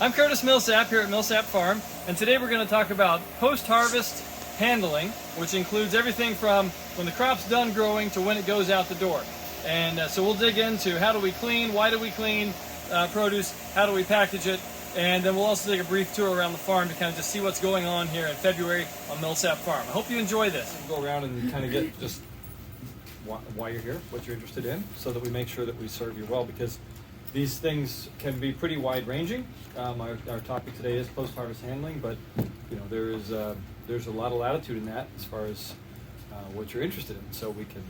I'm Curtis Millsap here at Millsap Farm, and today we're going to talk about post-harvest handling, which includes everything from when the crop's done growing to when it goes out the door. And so we'll dig into how do we clean, why do we clean produce, how do we package it, and then we'll also take a brief tour around the farm to kind of just see what's going on here in February on Millsap Farm. I hope you enjoy this. We'll go around and kind of get just why you're here, what you're interested in, so that we make sure that we serve you well, because these things can be pretty wide-ranging. Our topic today is post-harvest handling, but you know there's a lot of latitude in that as far as what you're interested in. So we can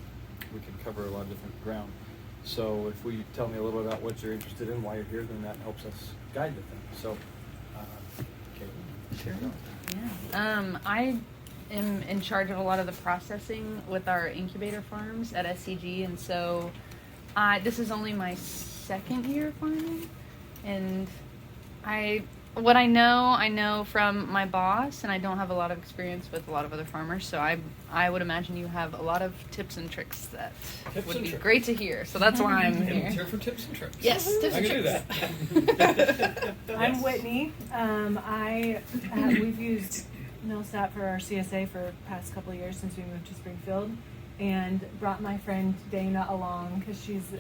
cover a lot of different ground. So if we tell me a little bit about what you're interested in, why you're here, then that helps us guide the thing. So, Kale, sure. Yeah. I am in charge of a lot of the processing with our incubator farms at SCG, and so this is only my second year farming, and what I know from my boss, and I don't have a lot of experience with a lot of other farmers, so I would imagine you have a lot of tips and tricks that would be great to hear. So that's why I'm here. Here for tips and tricks. Yes, tips and tricks. I can do that. I'm Whitney. We've used Millsap for our CSA for the past couple of years since we moved to Springfield, and brought my friend Dana along because she's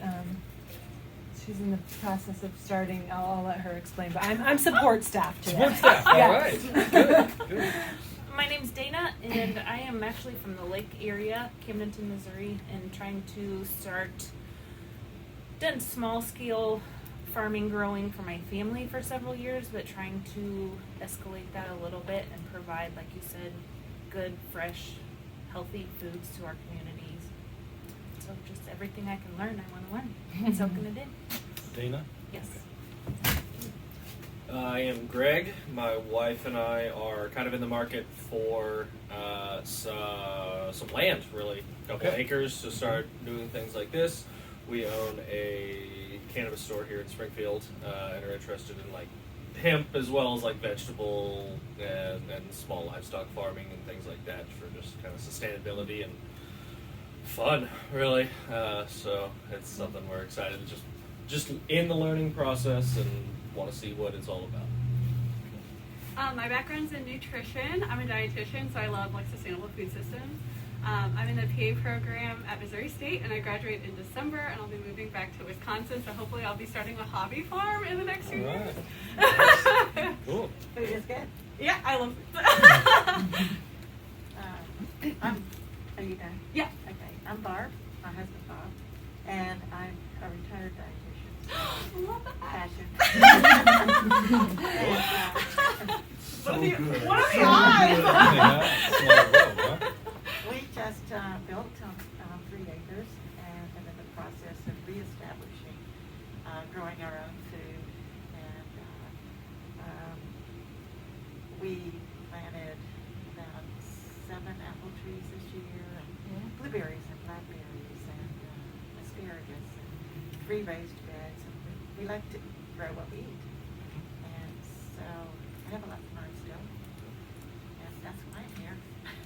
in the process of starting. I'll let her explain, but I'm support staff today. Support staff, all right. Good. My name's Dana, and I am actually from the Lake area, Camdenton, Missouri, and trying to done small scale farming growing for my family for several years, but trying to escalate that a little bit and provide, like you said, good, fresh, healthy foods to our communities. So just everything I can learn, I want to learn. And so gonna do. Dana? Yes. Okay. I am Greg. My wife and I are kind of in the market for some land, really. A couple acres to start doing things like this. We own a cannabis store here in Springfield and are interested in like hemp as well as like vegetable and small livestock farming and things like that for just kind of sustainability and fun, really. So it's something we're excited to just in the learning process and want to see what it's all about. My background's in nutrition. I'm a dietitian, so I love like sustainable food systems. I'm in the PA program at Missouri State, and I graduate in December, and I'll be moving back to Wisconsin, so hopefully I'll be starting a hobby farm in the next few years. Cool. Food is good. Yeah, I love food. Are you done? Yeah. Okay. I'm Barb, my husband Bob, and I'm a retired dietitian. Love that. Passion. What are the odds? We just built 3 acres and am in the process of reestablishing growing our own food. And we planted about 7 apple trees this year, and blueberries and blackberries and asparagus and free-raised beds. And we like to grow what we eat. And so I have a lot to learn still. And that's why I'm here.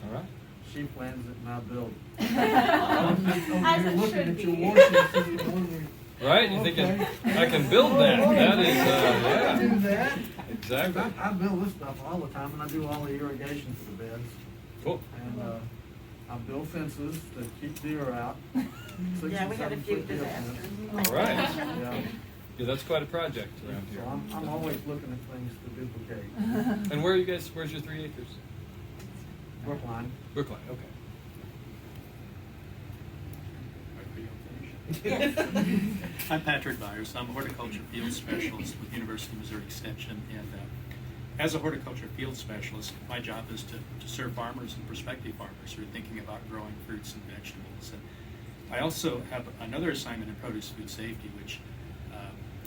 All right. She plans it and I build it. As You're it looking should at your be. washing system wondering, Right? You're thinking, I can build that. That is, I can do yeah. that. Exactly. I build this stuff all the time, and I do all the irrigation for the beds. Cool. And I build fences to keep deer out. Yeah, we had a few 6 and 7 foot deer disasters. fence. All right. Yeah. Yeah, that's quite a project around So here. I'm always looking at things to duplicate. And where are you guys? Where's your 3 acres? Brookline. Brookline. Okay. I'm Patrick Byers. I'm a horticulture field specialist with University of Missouri Extension, and as a horticulture field specialist, my job is to serve farmers and prospective farmers who are thinking about growing fruits and vegetables. And I also have another assignment in produce food safety, which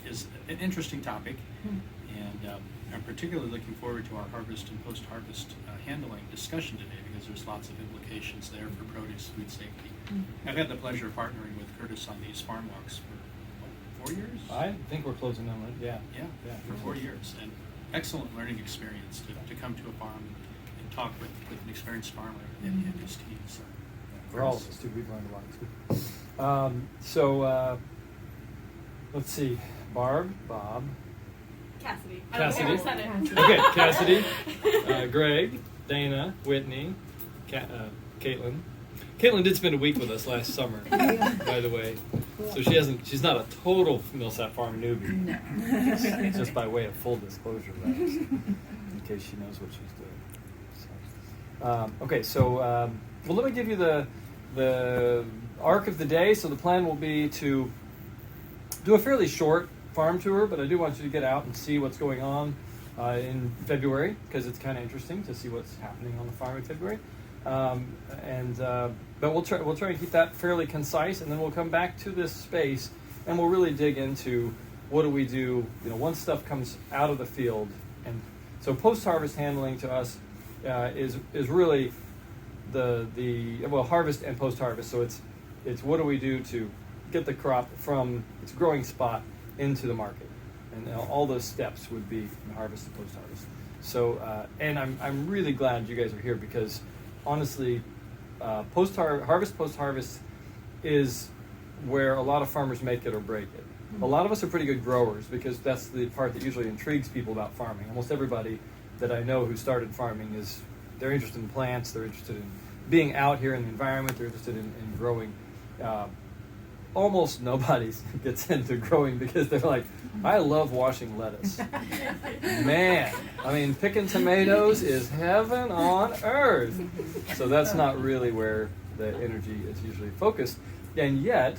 is an interesting topic, and I'm particularly looking forward to our harvest and post-harvest handling discussion today, because there's lots of implications there for produce food safety. I've had the pleasure of partnering with Curtis on these farm walks for 4 years? I think we're closing on it. Yeah. Yeah, for 4 years. And excellent learning experience to come to a farm and talk with an experienced farmer and his team. So, For all of us too, we've learned a lot too. Let's see, Barb, Bob, Cassidy. I don't think I Cassidy. said it. Okay, Cassidy, Greg, Dana, Whitney, Caitlin. Caitlin did spend a week with us last summer, by the way. So she's not a total Millsap Farm newbie. No. Just by way of full disclosure, that is, in case she knows what she's doing. Okay, so well, let me give you the arc of the day. So the plan will be to do a fairly short farm tour, but I do want you to get out and see what's going on in February, because it's kind of interesting to see what's happening on the farm in February. But we'll try and keep that fairly concise, and then we'll come back to this space and we'll really dig into what do we do, once stuff comes out of the field. And so post-harvest handling to us is really the harvest and post-harvest. So it's what do we do to get the crop from its growing spot into the market, and all those steps would be from harvest to post-harvest. So and I'm really glad you guys are here, because honestly, post-harvest is where a lot of farmers make it or break it. A lot of us are pretty good growers, because that's the part that usually intrigues people about farming. Almost everybody that I know who started farming they're interested in plants, they're interested in being out here in the environment, they're interested in growing. Almost nobody gets into growing because they're like, I love washing lettuce. Man, I mean, picking tomatoes is heaven on earth. So that's not really where the energy is usually focused. And yet,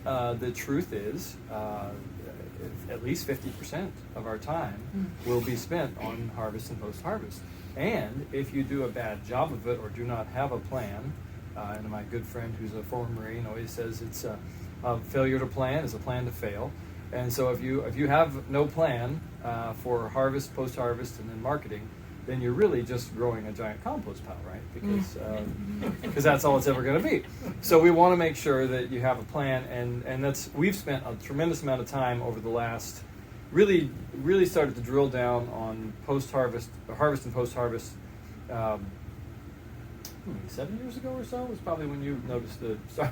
the truth is, at least 50% of our time will be spent on harvest and post-harvest. And if you do a bad job of it or do not have a plan, and my good friend who's a former Marine always says it's a failure to plan is a plan to fail. And so if you have no plan for harvest, post-harvest, and then marketing, then you're really just growing a giant compost pile, right? Because that's all it's ever going to be. So we want to make sure that you have a plan, and we've spent a tremendous amount of time over the last really started to drill down on post-harvest, harvest and post-harvest. 7 years ago or so was probably when you noticed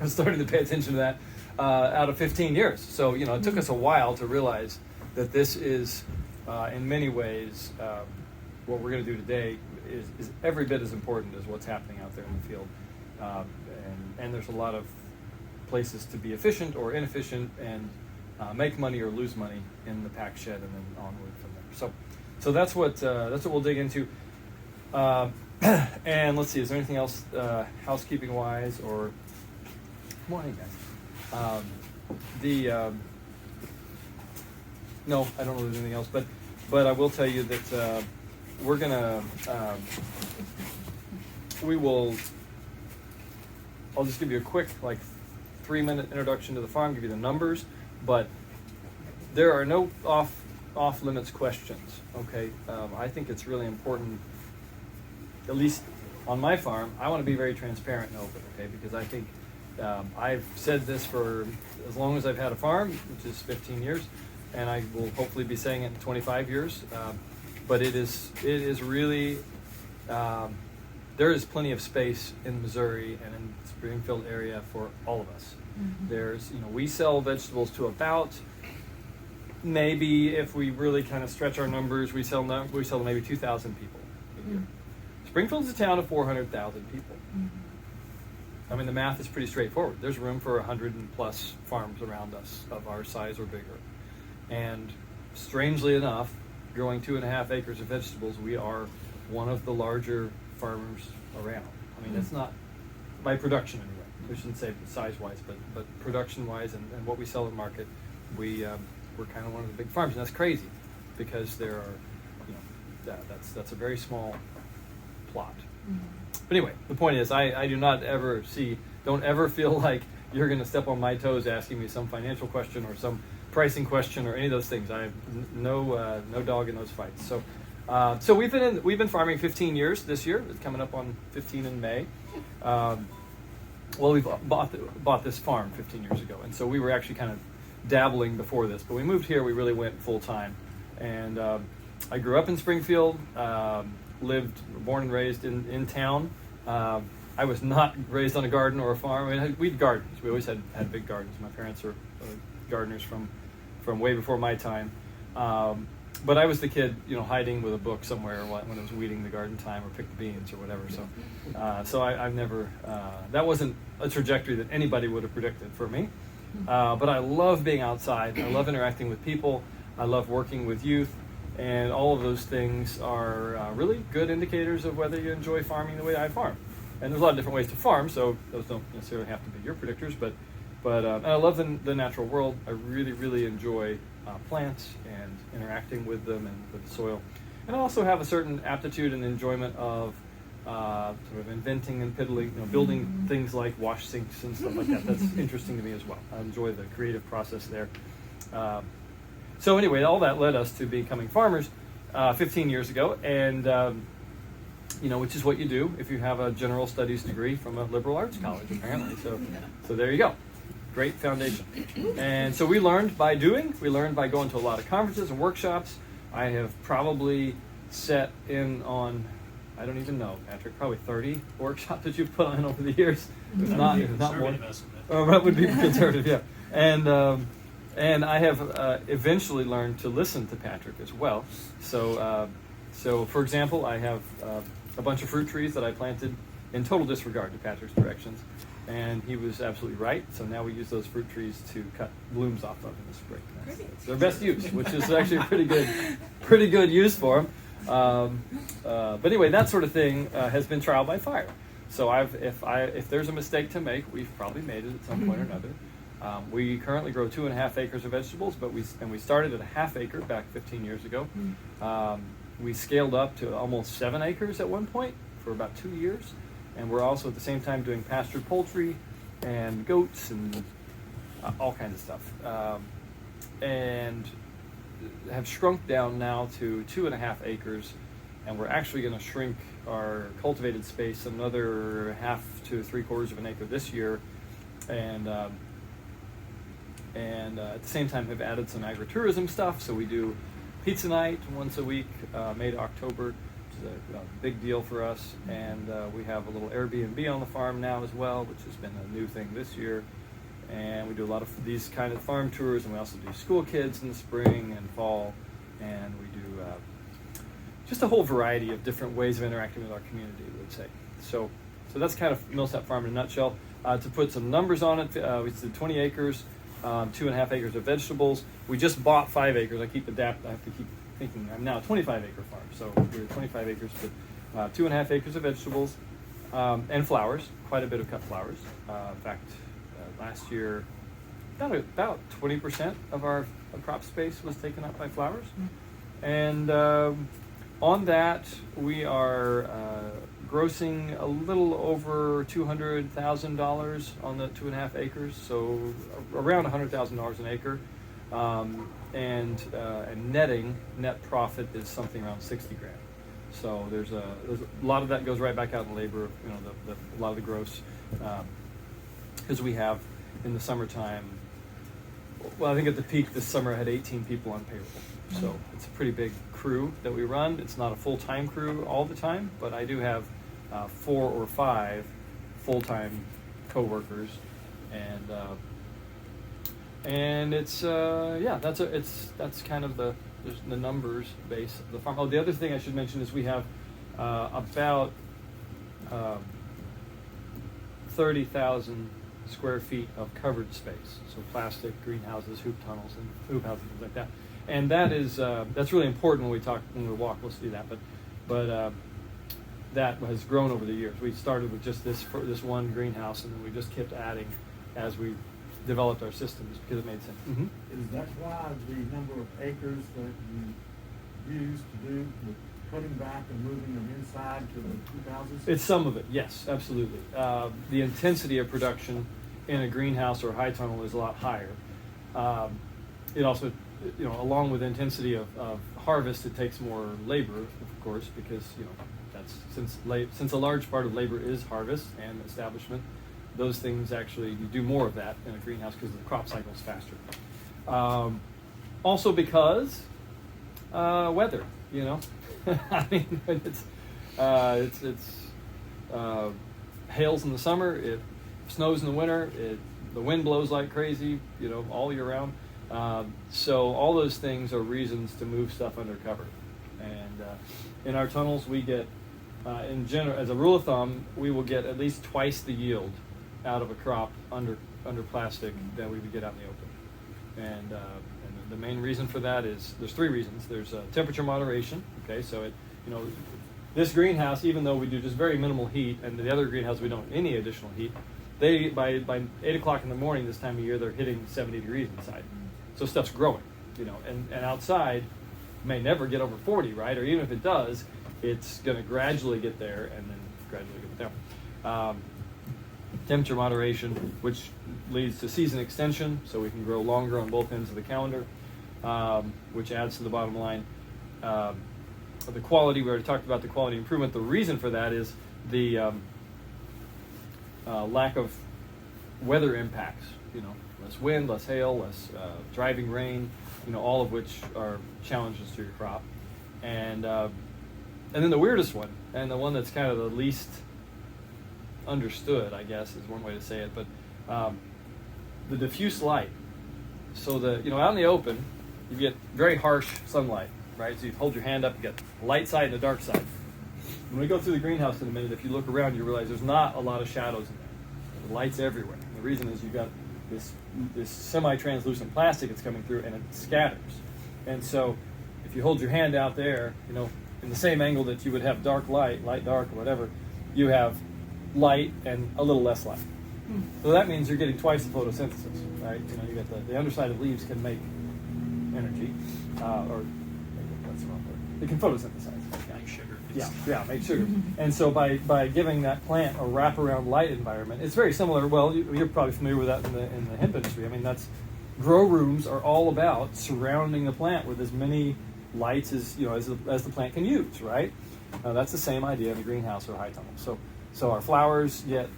starting to pay attention to that, out of 15 years. So it took us a while to realize that this is in many ways what we're going to do today is every bit as important as what's happening out there in the field, and there's a lot of places to be efficient or inefficient and make money or lose money in the pack shed and then onward from there. So that's what we'll dig into. And let's see, is there anything else housekeeping wise or morning guys? No, I don't know if there's anything else, but I will tell you that we're gonna I'll just give you a quick 3-minute introduction to the farm, give you the numbers, but there are no off limits questions. Okay, I think it's really important. At least on my farm, I want to be very transparent and open, okay? Because I think I've said this for as long as I've had a farm, which is 15 years, and I will hopefully be saying it in 25 years. But it is really, there is plenty of space in Missouri and in the Springfield area for all of us. Mm-hmm. There's, we sell vegetables to about, maybe if we really kind of stretch our numbers, we sell to maybe 2,000 people a year. Mm-hmm. Springfield's a town of 400,000 people. Mm-hmm. I mean, the math is pretty straightforward. There's room for 100 and plus farms around us of our size or bigger. And strangely enough, growing 2.5 acres of vegetables, we are one of the larger farmers around. I mean, it's not by production anyway. We shouldn't say size-wise, but production-wise and what we sell at market, we're kind of one of the big farms. And that's crazy because there are, that's a very small plot. Mm-hmm. But anyway, the point is, I do not ever don't ever feel like you're going to step on my toes asking me some financial question or some pricing question or any of those things. I have no dog in those fights. So we've been farming 15 years this year. It's coming up on 15 in May. We've bought this farm 15 years ago, and so we were actually kind of dabbling before this. But we moved here. We really went full time, and I grew up in Springfield. Born and raised in town. I was not raised on a garden or a farm. I mean, we had gardens. We always had big gardens. My parents are gardeners from way before my time. but I was the kid, hiding with a book somewhere when I was weeding the garden time or pick the beans or whatever. So I've never, that wasn't a trajectory that anybody would have predicted for me. But I love being outside. I love interacting with people. I love working with youth. And all of those things are really good indicators of whether you enjoy farming the way I farm. And there's a lot of different ways to farm, so those don't necessarily have to be your predictors. But and I love the natural world. I really, really enjoy plants and interacting with them and with the soil. And I also have a certain aptitude and enjoyment of sort of inventing and piddling, building things like wash sinks and stuff like that. That's interesting to me as well. I enjoy the creative process there. So anyway, all that led us to becoming farmers 15 years ago, and which is what you do if you have a general studies degree from a liberal arts college, apparently. So there you go. Great foundation. And so we learned by doing. We learned by going to a lot of conferences and workshops. I have probably set in on, I don't even know, Patrick, probably 30 workshops that you've put on over the years. If not more. That would be conservative, yeah. And I have eventually learned to listen to Patrick as well. So for example, I have a bunch of fruit trees that I planted in total disregard to Patrick's directions. And he was absolutely right. So now we use those fruit trees to cut blooms off of in the spring. That's their best use, which is actually a pretty good use for them. But anyway, that sort of thing has been trial by fire. So if there's a mistake to make, we've probably made it at some point or another. We currently grow 2.5 acres of vegetables, but we started at a half acre back 15 years ago. We scaled up to almost 7 acres at one point for about 2 years. And we're also at the same time doing pastured poultry and goats and all kinds of stuff. And have shrunk down now to 2.5 acres. And we're actually going to shrink our cultivated space another 1/2 to 3/4 of an acre this year. And at the same time have added some agritourism stuff. So we do pizza night once a week, May to October. A big deal for us, and we have a little Airbnb on the farm now as well, which has been a new thing this year. And we do a lot of these kind of farm tours, and we also do school kids in the spring and fall, and we do just a whole variety of different ways of interacting with our community, we would say. So that's kind of Millsap Farm in a nutshell. To put some numbers on it, we did 20 acres, 2.5 acres of vegetables. We just bought 5 acres. I have to keep thinking I'm now a 25 acre farm, so we're 25 acres, but 2.5 acres of vegetables and flowers, quite a bit of cut flowers. In fact, last year about 20% of our crop space was taken up by flowers. And on that we are grossing a little over $200,000 on the 2.5 acres, so around $100,000 an acre. And net profit is something around $60,000. So there's a lot of that goes right back out in labor. A lot of the gross, because we have in the summertime. Well, I think at the peak this summer I had 18 people on payroll. So it's a pretty big crew that we run. It's not a full-time crew all the time, but I do have 4 or 5 full-time co-workers, and it's that's kind of the numbers base of the farm. Oh, the other thing I should mention is we have about 30,000 square feet of covered space, so plastic greenhouses, hoop tunnels, and hoop houses, things like that. And that is that's really important when we walk. We'll see that, but that has grown over the years. We started with just this one greenhouse, and then we just kept adding as we developed our systems because it made sense. Mm-hmm. Is that why the number of acres that you use to do the putting back and moving them inside to the hoop houses? It's some of it, yes, absolutely. The intensity of production in a greenhouse or a high tunnel is a lot higher. It also, along with the intensity of harvest, it takes more labor, of course, because that's since a large part of labor is harvest and establishment. Those things actually, you do more of that in a greenhouse because the crop cycle is faster. Also because weather, I mean, it's hails in the summer, it snows in the winter, the wind blows like crazy, all year round. So all those things are reasons to move stuff under cover. And in our tunnels, we get, in general, as a rule of thumb, we will get at least twice the yield out of a crop under plastic that we would get out in the open. And the main reason for that is there's three reasons. There's temperature moderation. Okay, so this greenhouse, even though we do just very minimal heat, and the other greenhouse we don't any additional heat, they by 8 o'clock in the morning this time of year they're hitting 70 degrees inside. So stuff's growing, and outside may never get over 40, right? Or even if it does, it's going to gradually get there and then gradually get down. Temperature moderation, which leads to season extension, so we can grow longer on both ends of the calendar, which adds to the bottom line. The quality, we already talked about the quality improvement. The reason for that is the lack of weather impacts, less wind, less hail, less driving rain, all of which are challenges to your crop. And then the weirdest one, and the one that's kind of the least understood, I guess, is one way to say it, but the diffuse light. So out in the open, you get very harsh sunlight, right? So you hold your hand up, you get the light side and the dark side. When we go through the greenhouse in a minute, if you look around, you realize there's not a lot of shadows in there. The light's everywhere. And the reason is you've got this semi-translucent plastic that's coming through, and it scatters. And so if you hold your hand out there, in the same angle that you would have dark light, light dark or whatever, you have light and a little less light. So that means you're getting twice the photosynthesis, right? You got the underside of leaves can make energy, or that's the wrong word. It can photosynthesize. Make sugar. Yeah, make sugar. And so by giving that plant a wraparound light environment, it's very similar. Well, you're probably familiar with that in the hemp industry. I mean, grow rooms are all about surrounding the plant with as many lights as the plant can use, right? That's the same idea in the greenhouse or high tunnel. So our flowers get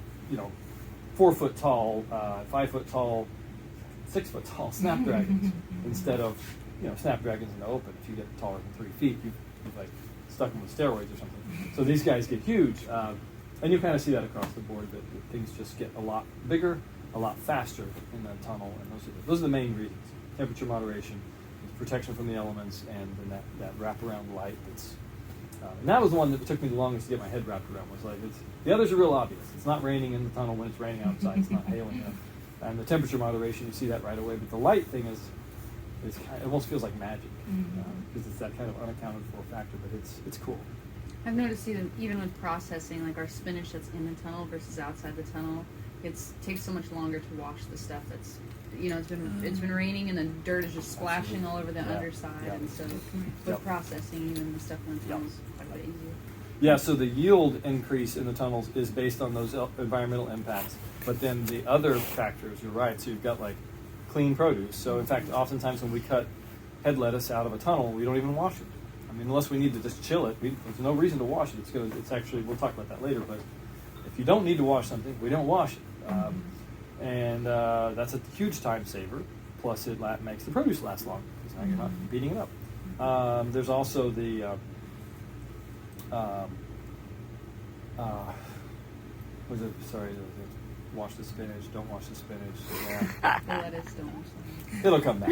4 foot tall, 5 foot tall, 6 foot tall snapdragons instead of snapdragons in the open. If you get taller than 3 feet, you've like stuck them with steroids or something. So these guys get huge, and you kind of see that across the board that things just get a lot bigger, a lot faster in the tunnel, and those are the main reasons: temperature moderation, protection from the elements, and then that wraparound light. And that was the one that took me the longest to get my head wrapped around. Was like the others are real obvious. It's not raining in the tunnel when it's raining outside. It's not hailing up. And the temperature moderation, you see that right away. But the light thing it almost feels like magic because it's that kind of unaccounted for factor. But it's cool. I've noticed even with processing, like our spinach that's in the tunnel versus outside the tunnel, it takes so much longer to wash the stuff that's it's been raining and the dirt is just splashing all over the underside, and so with processing, even the stuff in the tunnels is quite a bit easier. Yeah, so the yield increase in the tunnels is based on those environmental impacts, but then the other factors, you're right, so you've got like clean produce. So in fact, oftentimes when we cut head lettuce out of a tunnel, we don't even wash it. I mean, unless we need to just chill it, there's no reason to wash it. It's actually, we'll talk about that later, but if you don't need to wash something, we don't wash it. And that's a huge time saver. Plus, it makes the produce last longer because now you're not beating it up. There's also the wash the spinach, don't wash the spinach. The lettuce, don't wash them. It'll come back.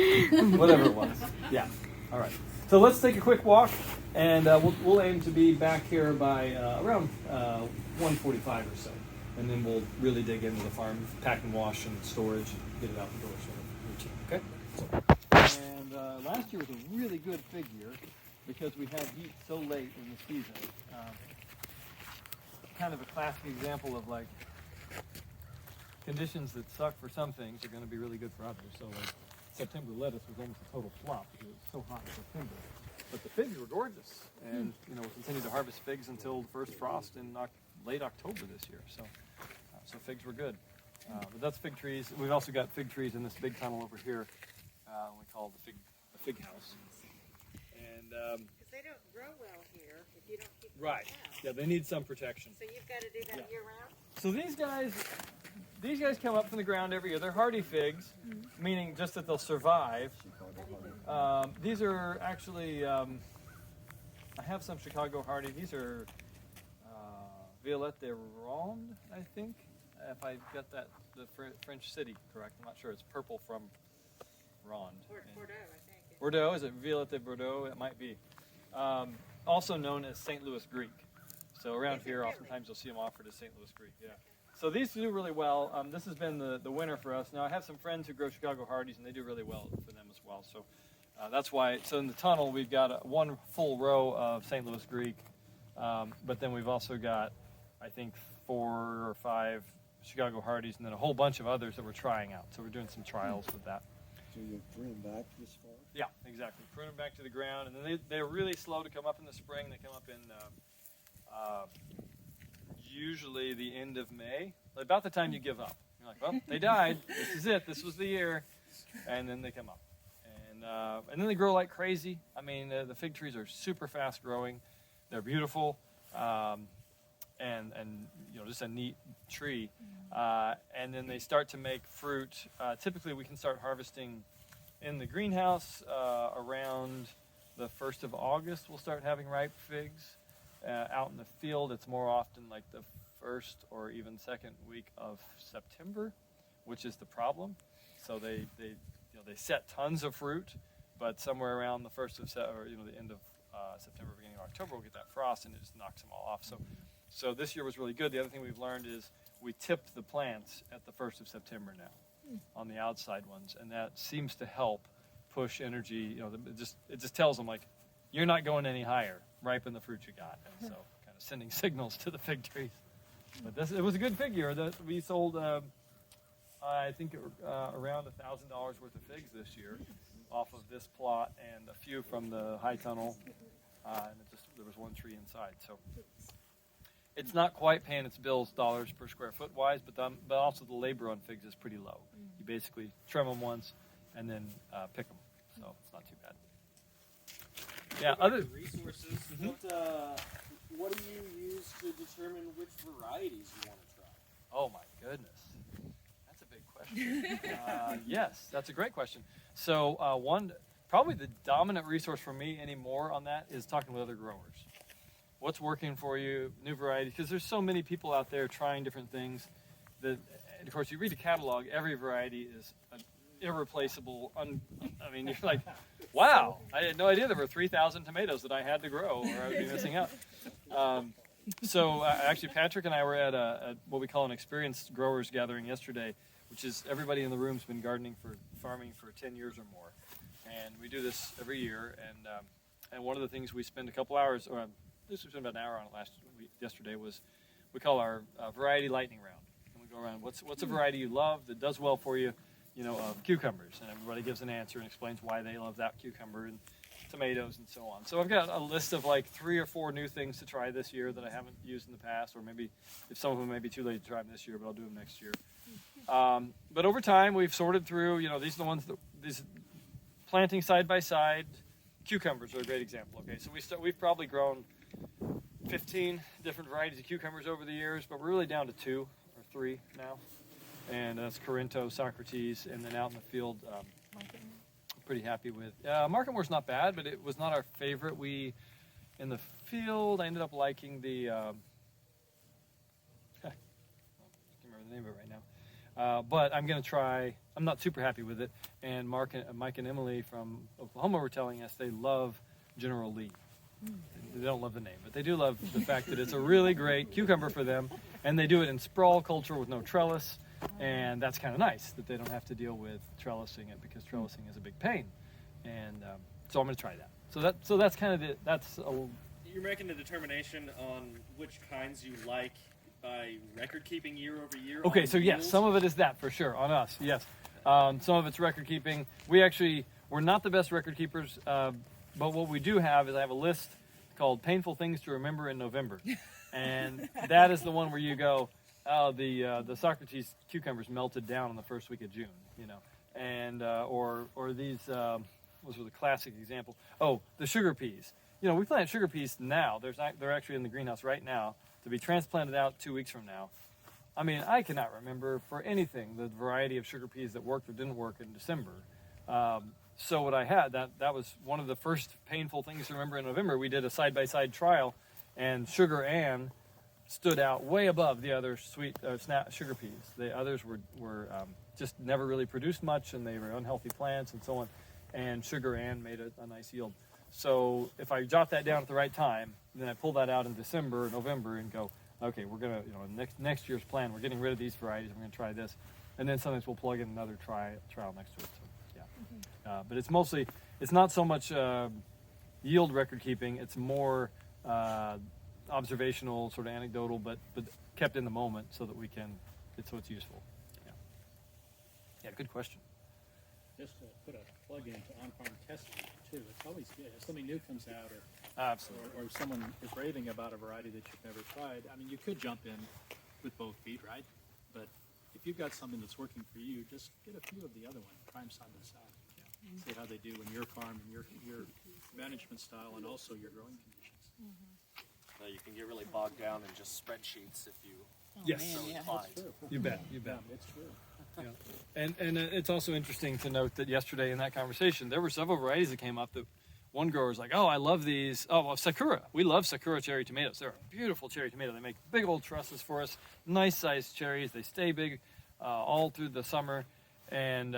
Whatever it was. Yeah. All right. So let's take a quick walk, and we'll aim to be back here by around 1:45 or so. And then we'll really dig into the farm, pack and wash and storage, and get it out the door sort of routine, okay? And last year was a really good fig year because we had heat so late in the season. Kind of a classic example of like conditions that suck for some things are going to be really good for others. So like September lettuce was almost a total flop because it was so hot in September. But the figs were gorgeous, and we'll continue to harvest figs until the first frost in late October this year. So figs were good. But that's fig trees. We've also got fig trees in this big tunnel over here. We call the fig house. And Because they don't grow well here if you don't keep them right, out. yeah, they need some protection. So you've got to do that year round? So these guys come up from the ground every year. They're hardy figs, meaning just that they'll survive. These are actually, I have some Chicago hardy. These are Violette de Ronde, I think, if I got the French city correct. I'm not sure. It's purple from Ronde. Bordeaux, I think. Bordeaux, is it Violette de Bordeaux? It might be. Also known as St. Louis Greek. So around here, oftentimes you'll see them offered as St. Louis Greek. Yeah. So these do really well. This has been the winner for us. Now I have some friends who grow Chicago Hardies, and they do really well for them as well. So that's why. So in the tunnel, we've got one full row of St. Louis Greek, but then we've also got, I think, 4 or 5 Chicago Hardies, and then a whole bunch of others that we're trying out. So we're doing some trials with that. So you prune them back this far? Yeah, exactly. Prune them back to the ground, and then they're really slow to come up in the spring. They come up in usually the end of May, about the time you give up. You're like, well, they died. This is it. This was the year, and then they come up, and then they grow like crazy. I mean, the fig trees are super fast growing. They're beautiful, and just a neat tree. And then they start to make fruit. Typically, we can start harvesting in the greenhouse around the 1st of August. We'll start having ripe figs. Out in the field, it's more often like the 1st or even 2nd week of September, which is the problem. So they set tons of fruit, but somewhere around the 1st of the end of September, beginning of October, we'll get that frost and it just knocks them all off. So this year was really good. The other thing we've learned is we tipped the plants at the 1st of September now on the outside ones, and that seems to help push energy. It just tells them, like, you're not going any higher. Ripen the fruit you got. And so kind of sending signals to the fig trees. But it was a good fig year. We sold, I think, around $1,000 worth of figs this year off of this plot and a few from the high tunnel. And there was one tree inside. So it's not quite paying its bills dollars per square foot wise, but also the labor on figs is pretty low. You basically trim them once and then pick them. So it's not too bad. Yeah, other resources. What do you use to determine which varieties you want to try? Oh my goodness, that's a big question. Yes, that's a great question. So probably the dominant resource for me anymore on that is talking with other growers. What's working for you, new varieties? Because there's so many people out there trying different things. And of course, you read a catalog, every variety is irreplaceable. You're like, wow, I had no idea there were 3,000 tomatoes that I had to grow or I would be missing out. Actually, Patrick and I were at a what we call an experienced growers gathering yesterday, which is everybody in the room's been farming for 10 years or more. And we do this every year. And one of the things we spend a couple hours, or we spent about an hour on it yesterday, was we call our variety lightning round. And we go around, what's a variety you love that does well for you? Of cucumbers, and everybody gives an answer and explains why they love that cucumber, and tomatoes and so on. So I've got a list of like 3 or 4 new things to try this year that I haven't used in the past, or maybe if some of them may be too late to try them this year, but I'll do them next year. But over time, we've sorted through, these are the ones these planting side by side. Cucumbers are a great example. Okay, so we've probably grown 15 different varieties of cucumbers over the years, but we're really down to 2 or 3 now. And that's Corinto, Socrates, and then out in the field, pretty happy with. Marketmore's not bad, but it was not our favorite. In the field, I ended up liking the, I can't remember the name of it right now. But I'm going to try, I'm not super happy with it. And Mike and Emily from Oklahoma were telling us they love General Lee. They don't love the name, but they do love the fact that it's a really great cucumber for them. And they do it in sprawl culture with no trellis. And that's kind of nice that they don't have to deal with trellising it, because trellising is a big pain. And so I'm going to try that. So that's kind of You're making a determination on which kinds you like by record keeping year over year. Okay, so yes, some of it is that for sure on us. Yes, some of it's record keeping. We're not the best record keepers, but what we do have is I have a list called "Painful Things to Remember in November," and that is the one where you go, oh, the Socrates cucumbers melted down in the first week of June, and or these, those were the classic example. Oh, the sugar peas. We plant sugar peas now. They're actually in the greenhouse right now to be transplanted out 2 weeks from now. I mean, I cannot remember for anything the variety of sugar peas that worked or didn't work in December. So what I had, that was one of the first painful things to remember in November. We did a side-by-side trial, and Sugar Ann stood out way above the other sweet snap sugar peas. The others were just never really produced much, and they were unhealthy plants and so on. And Sugar Ann made a nice yield. So if I jot that down at the right time, then I pull that out in December or November and go, okay, we're gonna, next year's plan, we're getting rid of these varieties, we're gonna try this, and then sometimes we'll plug in another trial next to it. So yeah, but it's not so much yield record keeping; it's more observational, sort of anecdotal, but kept in the moment so that so it's useful. Yeah, good question. Just to put a plug into on-farm testing too, it's always good. If something new comes out, Absolutely. or someone is raving about a variety that you've never tried, I mean, you could jump in with both feet, right? But if you've got something that's working for you, just get a few of the other one, try them side by side. Yeah. See how they do in your farm and your management style and also your growing conditions. You can get really bogged down in just spreadsheets if you Yes. so inclined. That's true. You bet. Yeah, it's true. Yeah. And it's also interesting to note that yesterday in that conversation, there were several varieties that came up that one grower's like, oh, I love these. Oh, well, Sakura. We love Sakura cherry tomatoes. They're a beautiful cherry tomato. They make big old trusses for us, nice sized cherries. They stay big all through the summer. And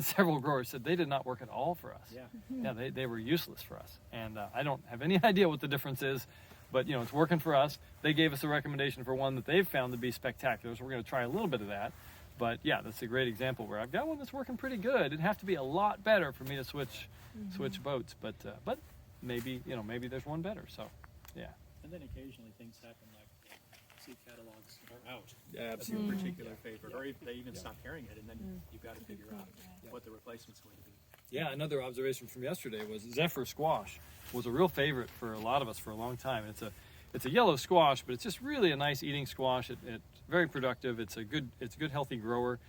several growers said they did not work at all for us. Yeah. Yeah, they were useless for us. And I don't have any idea what the difference is, but it's working for us. They gave us a recommendation for one that they've found to be spectacular, so we're going to try a little bit of that. But yeah, that's a great example where I've got one that's working pretty good. It'd have to be a lot better for me to switch boats, but maybe maybe there's one better. So yeah. And then occasionally things happen like seed catalogs are out. Yeah, That's your particular favorite, or if they even stop carrying it, and then you've got to figure out what the replacement's going to be. Yeah, another observation from yesterday was Zephyr Squash was a real favorite for a lot of us for a long time. It's a yellow squash, but it's just really a nice eating squash. It's very productive. It's a good healthy grower.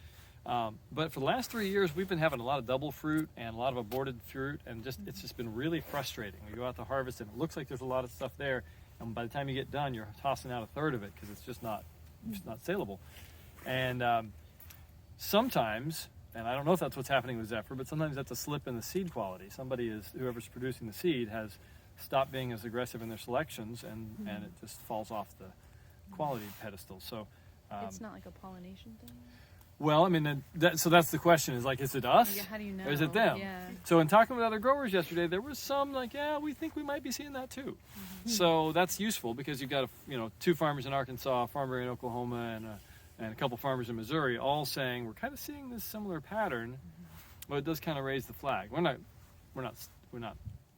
But for the last 3 years, we've been having a lot of double fruit and a lot of aborted fruit, and it's just been really frustrating. We go out to harvest, and it looks like there's a lot of stuff there, and by the time you get done, you're tossing out a third of it because it's just not saleable. And sometimes, and I don't know if that's what's happening with Zephyr, but sometimes that's a slip in the seed quality. Whoever's producing the seed has stopped being as aggressive in their selections, and it just falls off the quality pedestal. So It's not like a pollination thing? well, I mean, so that's the question: is like, is it us? Yeah, how do you know? Or is it them? Yeah. So in talking with other growers yesterday, there was some like, yeah, we think we might be seeing that too. So that's useful because you've got two farmers in Arkansas, a farmer in Oklahoma, and a couple farmers in Missouri, all saying we're kind of seeing this similar pattern, but it does kind of raise the flag. We're not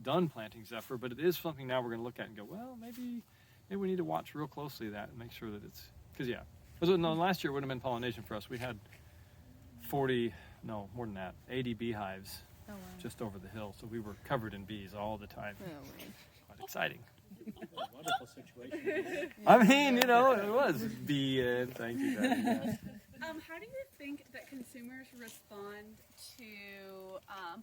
done planting Zephyr, but it is something now we're going to look at and go, well, maybe we need to watch real closely that and make sure that it's last year it would have been pollination for us. We had 80 beehives just over the hill, so we were covered in bees all the time. Quite exciting. Wonderful situation. I mean, it was bee. Thank you, Daddy. Yeah. How do you think that consumers respond to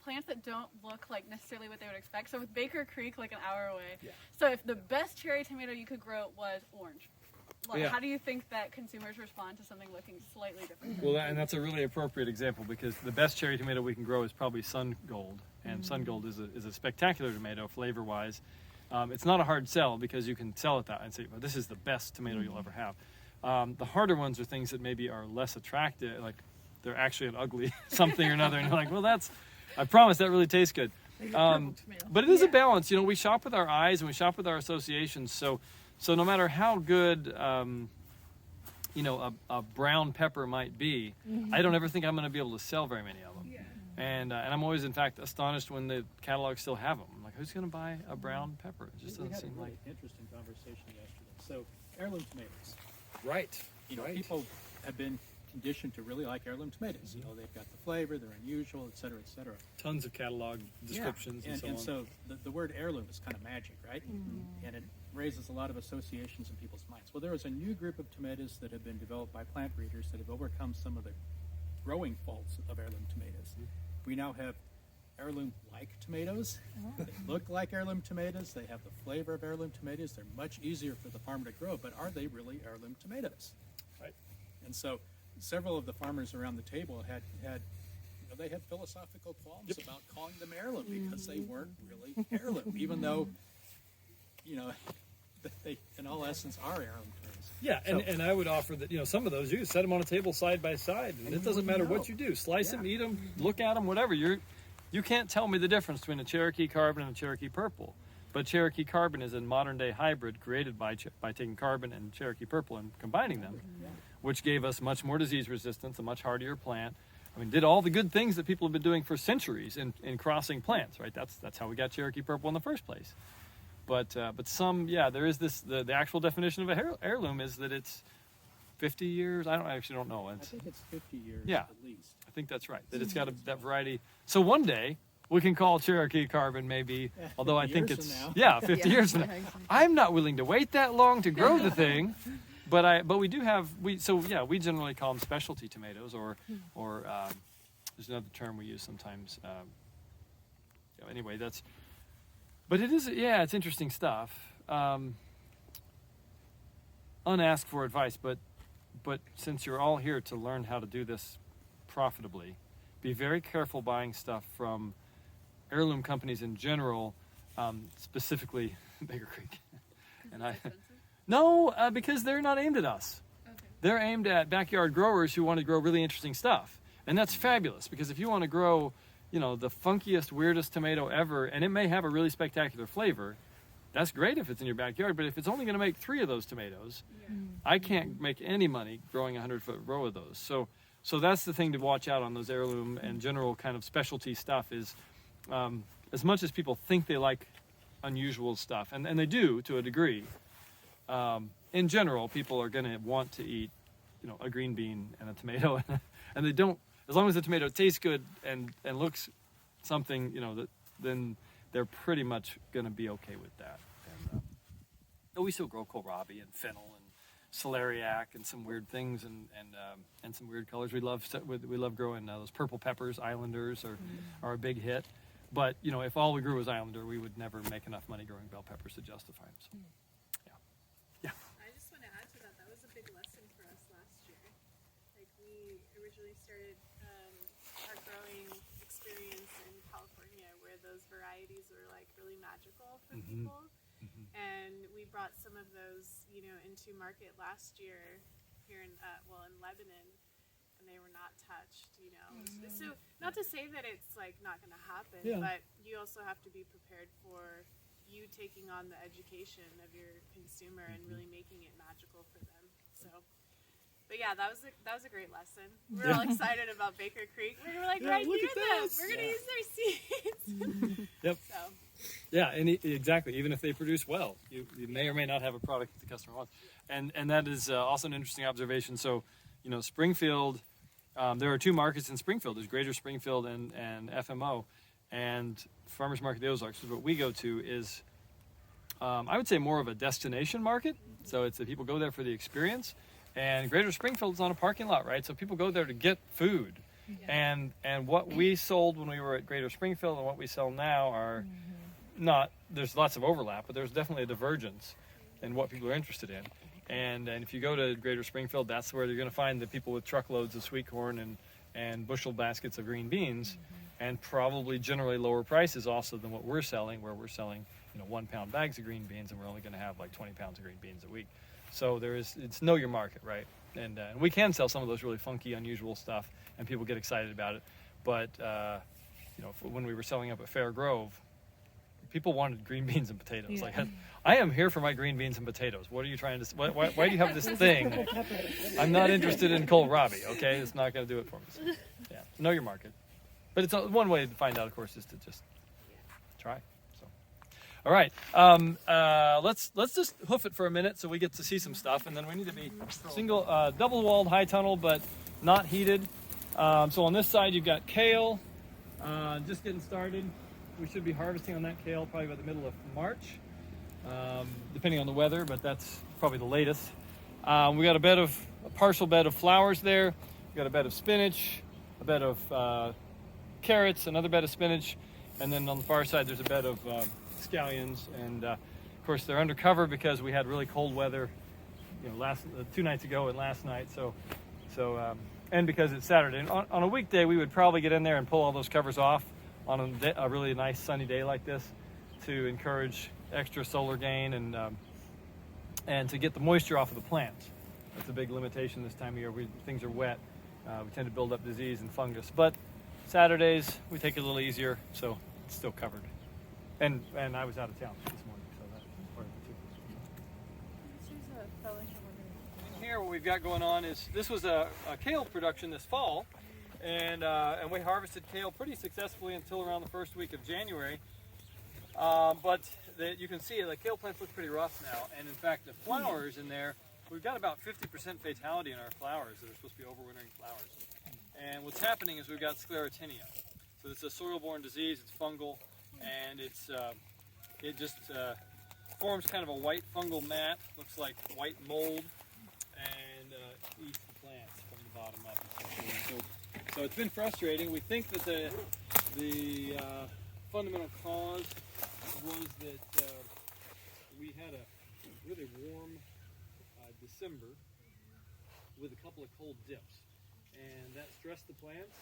plants that don't look like necessarily what they would expect? So with Baker Creek, like an hour away. Yeah. So if the best cherry tomato you could grow was orange, how do you think that consumers respond to something looking slightly different? Well, and that's a really appropriate example because the best cherry tomato we can grow is probably Sun Gold, and Sun Gold is a spectacular tomato flavor-wise. It's not a hard sell because you can sell it that and say, well, this is the best tomato you'll ever have. The harder ones are things that maybe are less attractive, like they're actually an ugly something or another, and you're like, well, I promise that really tastes good. But it is a balance. We shop with our eyes and we shop with our associations. So no matter how good, a brown pepper might be, I don't ever think I'm going to be able to sell very many of them. Yeah. And I'm always, in fact, astonished when the catalogs still have them. I'm like, who's going to buy a brown pepper? It just doesn't seem like. We had a really interesting conversation yesterday. So heirloom tomatoes. Right. People have been conditioned to really like heirloom tomatoes. They've got the flavor, they're unusual, et cetera, et cetera. Tons of catalog descriptions and so on. And so the word heirloom is kind of magic, right? And it raises a lot of associations in people's minds. Well, there is a new group of tomatoes that have been developed by plant breeders that have overcome some of the growing faults of heirloom tomatoes. We now have heirloom-like tomatoes. They look like heirloom tomatoes. They have the flavor of heirloom tomatoes. They're much easier for the farmer to grow, but are they really heirloom tomatoes? Right. And so several of the farmers around the table had philosophical qualms about calling them heirloom because they weren't really heirloom, even though they, in all essence, are heirloom trees. Yeah, and I would offer that, some of those, you set them on a table side by side, and it doesn't matter what you do. Slice them, eat them, look at them, whatever. You can't tell me the difference between a Cherokee Carbon and a Cherokee Purple. But Cherokee Carbon is a modern-day hybrid created by taking Carbon and Cherokee Purple and combining them, which gave us much more disease resistance, a much hardier plant. I mean, did all the good things that people have been doing for centuries in crossing plants, right? That's how we got Cherokee Purple in the first place. But some, there is this, the actual definition of a heirloom is that it's 50 years. I actually don't know. I think it's 50 years Yeah. at least. I think that's right, that it's got that variety. So one day, we can call Cherokee Carbon maybe, although I think it's, 50 years from now. I'm not willing to wait that long to grow the thing, but we do have, we generally call them specialty tomatoes, or there's another term we use sometimes. Anyway, but it is, it's interesting stuff. Unasked for advice, but since you're all here to learn how to do this profitably, be very careful buying stuff from heirloom companies in general, specifically Baker Creek. Because they're not aimed at us. Okay. They're aimed at backyard growers who want to grow really interesting stuff, and that's fabulous. Because if you want to grow, the funkiest, weirdest tomato ever, and it may have a really spectacular flavor, that's great if it's in your backyard. But if it's only going to make 3 of those tomatoes, I can't make any money growing a 100-foot row of those. So that's the thing to watch out on those heirloom and general kind of specialty stuff is, as much as people think they like unusual stuff, and they do to a degree, in general, people are going to want to eat, a green bean and a tomato, and they don't, as long as the tomato tastes good and looks something, then they're pretty much going to be okay with that. And, but we still grow kohlrabi and fennel and celeriac and some weird things and some weird colors. We love growing those purple peppers. Islanders are a big hit. But if all we grew was Islander, we would never make enough money growing bell peppers to justify them. So, yeah. I just want to add to that. That was a big lesson for us last year. Like we originally started our growing experience in California, where those varieties were like really magical for people. And we brought some of those, into market last year here in Lebanon, and they were not touched, So not to say that it's like not going to happen, but you also have to be prepared for you taking on the education of your consumer and really making it magical for them. So, but that was a great lesson. We were all excited about Baker Creek. We were like, right near them. We're going to use their seeds. Yep. So. Yeah, and exactly. Even if they produce well, you may or may not have a product that the customer wants, and that is also an interesting observation. So, Springfield, there are 2 markets in Springfield. There's Greater Springfield and FMO, and Farmers Market the Ozarks is what we go to. Is I would say more of a destination market. So it's that people go there for the experience, and Greater Springfield is on a parking lot, right? So people go there to get food. And what we sold when we were at Greater Springfield and what we sell now are not, there's lots of overlap, but there's definitely a divergence in what people are interested in. And if you go to Greater Springfield, that's where you're going to find the people with truckloads of sweet corn and bushel baskets of green beans, and probably generally lower prices also than what we're selling, where we're selling 1-pound bags of green beans, and we're only going to have like 20 pounds of green beans a week. So it's know your market, right? And we can sell some of those really funky, unusual stuff, and people get excited about it. But when we were selling up at Fair Grove, people wanted green beans and potatoes. Like, I am here for my green beans and potatoes. What are you trying to? Why do you have this thing? I'm not interested in kohlrabi. Okay, it's not going to do it for me. So, know your market. But it's one way to find out, of course, is to just try. So, all right, let's just hoof it for a minute so we get to see some stuff, and then we need to be double-walled high tunnel, but not heated. So on this side, you've got kale, just getting started. We should be harvesting on that kale probably by the middle of March, depending on the weather, but that's probably the latest. We got a partial bed of flowers there. We got a bed of spinach, a bed of carrots, another bed of spinach, and then on the far side there's a bed of scallions. And of course they're under cover because we had really cold weather, 2 nights ago and last night. So and because it's Saturday. And on a weekday, we would probably get in there and pull all those covers off on a really nice sunny day like this to encourage extra solar gain and and to get the moisture off of the plants. That's a big limitation this time of year. Things are wet. We tend to build up disease and fungus. But Saturdays, we take it a little easier, so it's still covered. And I was out of town this morning, so that's part of it too. In here, what we've got going on is, this was a kale production this fall, and we harvested kale pretty successfully until around the first week of January. But you can see the kale plants look pretty rough now, and in fact the flowers in there, we've got about 50% fatality in our flowers that are supposed to be overwintering flowers. And what's happening is we've got Sclerotinia. So it's a soil-borne disease, it's fungal, and it just forms kind of a white fungal mat, looks like white mold, and eats the plants from the bottom up. So it's been frustrating. We think that the fundamental cause was that we had a really warm December with a couple of cold dips, and that stressed the plants.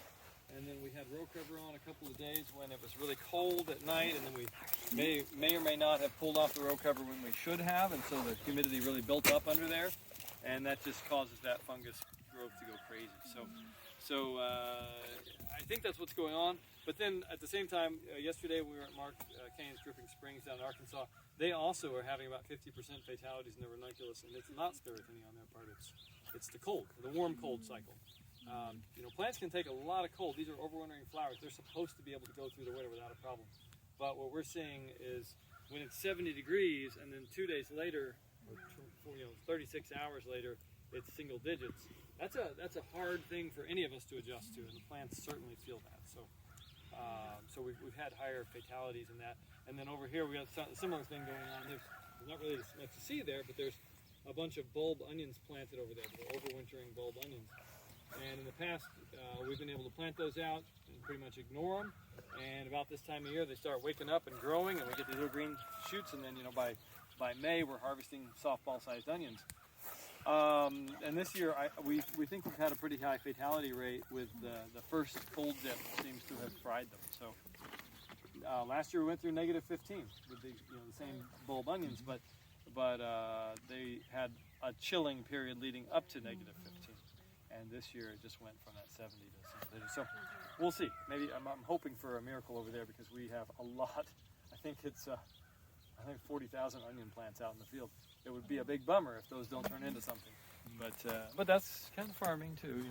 And then we had row cover on a couple of days when it was really cold at night, and then we may or may not have pulled off the row cover when we should have, and so the humidity really built up under there, and that just causes that fungus growth to go crazy. So I think that's what's going on. But then at the same time, yesterday we were at Mark Kane's Dripping Springs down in Arkansas. They also are having about 50% fatalities in their ranunculus, and it's not Sclerotinia on their part. It's the cold, the warm cold cycle. Plants can take a lot of cold. These are overwintering flowers. They're supposed to be able to go through the winter without a problem. But what we're seeing is when it's 70 degrees and then 2 days later, or 36 hours later, it's single digits. That's a hard thing for any of us to adjust to, and the plants certainly feel that. So we've had higher fatalities in that. And then over here we got a similar thing going on. There's not really much to see there, but there's a bunch of bulb onions planted over there. They're overwintering bulb onions. And in the past, we've been able to plant those out and pretty much ignore them. And about this time of year, they start waking up and growing, and we get these little green shoots. And then, by May, we're harvesting softball-sized onions. And this year, we think we've had a pretty high fatality rate with the first cold dip seems to have fried them. So last year we went through -15 with the same bulb onions, but they had a chilling period leading up to -15. And this year it just went from that 70 to single digits. So we'll see. Maybe I'm hoping for a miracle over there because we have a lot. I think 40,000 onion plants out in the field. It would be a big bummer if those don't turn into something. But that's kind of farming too,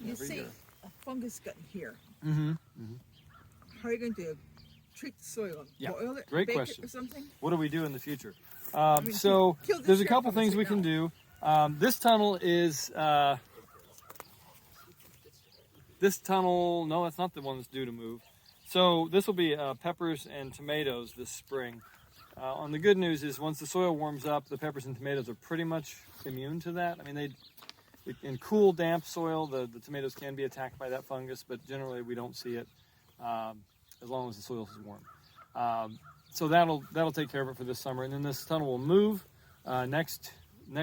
You every see year. a fungus got here. Mm-hmm. Mm-hmm. How are you going to treat the soil? Yeah, Boil it, great bake question. it or something? What do we do in the future? kill There's a this couple fungus things we right can now. do. This tunnel is no, that's not the one that's due to move. So this will be peppers and tomatoes this spring. On the good news is once the soil warms up, the peppers and tomatoes are pretty much immune to that. I mean, in cool, damp soil, the tomatoes can be attacked by that fungus, but generally we don't see it as long as the soil is warm. So that'll take care of it for this summer, and then this tunnel will move next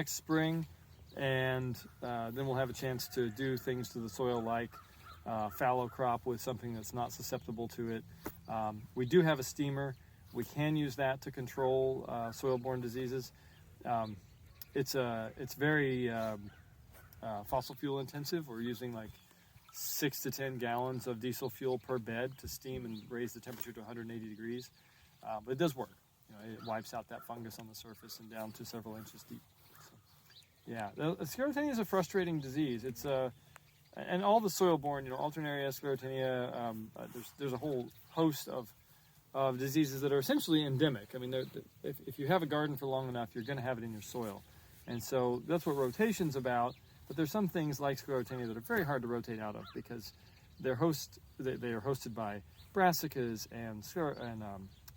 spring, and then we'll have a chance to do things to the soil like fallow crop with something that's not susceptible to it. We do have a steamer. We can use that to control soil-borne diseases. It's very fossil fuel intensive. We're using like 6 to 10 gallons of diesel fuel per bed to steam and raise the temperature to 180 degrees. But it does work. It wipes out that fungus on the surface and down to several inches deep. So, yeah, Sclerotinia is a frustrating disease. It's and all the soil-borne, Alternaria, Sclerotinia. There's a whole host of diseases that are essentially endemic. I mean, if you have a garden for long enough, you're going to have it in your soil. And so that's what rotation's about. But there's some things like Sclerotinia that are very hard to rotate out of because they are hosted by brassicas and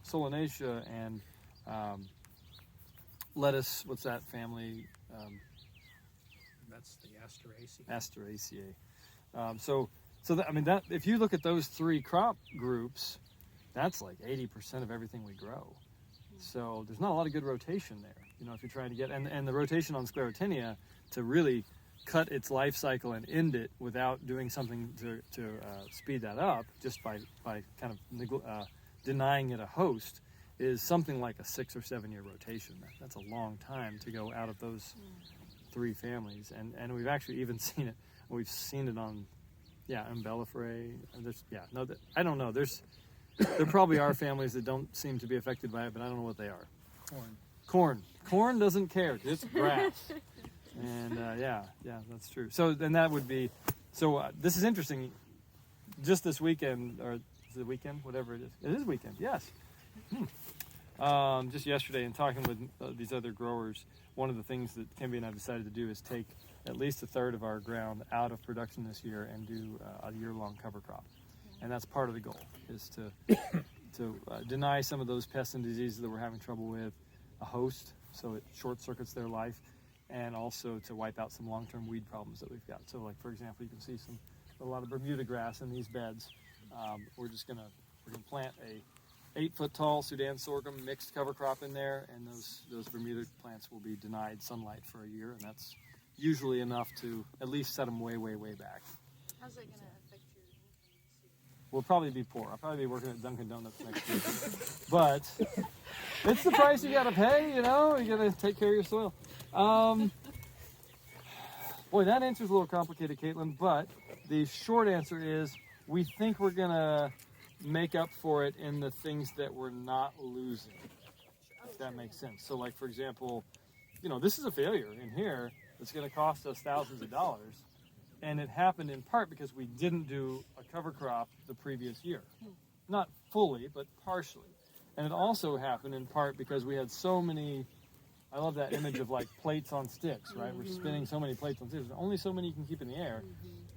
Solanaceae and lettuce. What's that family? That's the Asteraceae. Asteraceae. If you look at those three crop groups, that's like 80% of everything we grow. So there's not a lot of good rotation there. If you're trying to get and the rotation on Sclerotinia to really cut its life cycle and end it without doing something to speed that up, just by kind of denying it a host, is something like a 6 or 7 year rotation. That's a long time to go out of those 3 families, and we've actually even seen it. We've seen it on, umbelliferae. I don't know. There probably are families that don't seem to be affected by it, but I don't know what they are. Corn doesn't care 'cause it's grass. And that's true. So then that would be. So this is interesting. Just this weekend, or is it weekend? Whatever it is. It is weekend. Yes. Just yesterday, in talking with these other growers, one of the things that Kimby and I decided to do is take at least a third of our ground out of production this year and do a year-long cover crop. And that's part of the goal, is to deny some of those pests and diseases that we're having trouble with a host, so it short circuits their life, and also to wipe out some long-term weed problems that we've got. So, like for example, you can see a lot of Bermuda grass in these beds. We're gonna plant a 8-foot tall Sudan sorghum mixed cover crop in there, and those Bermuda plants will be denied sunlight for a year, and that's usually enough to at least set them way, way, way back. How's that going to affect your income this year? We'll probably be poor. I'll probably be working at Dunkin' Donuts next year. But it's the price you got to pay, you got to take care of your soil. Boy, that answer's a little complicated, Caitlin, but the short answer is we think we're going to make up for it in the things that we're not losing, if that makes sense. So, like, for example, this is a failure in here that's going to cost us thousands of dollars. And it happened in part because we didn't do a cover crop the previous year. Not fully, but partially. And it also happened in part because we had so many, I love that image of like plates on sticks, right? We're spinning so many plates on sticks. There's only so many you can keep in the air.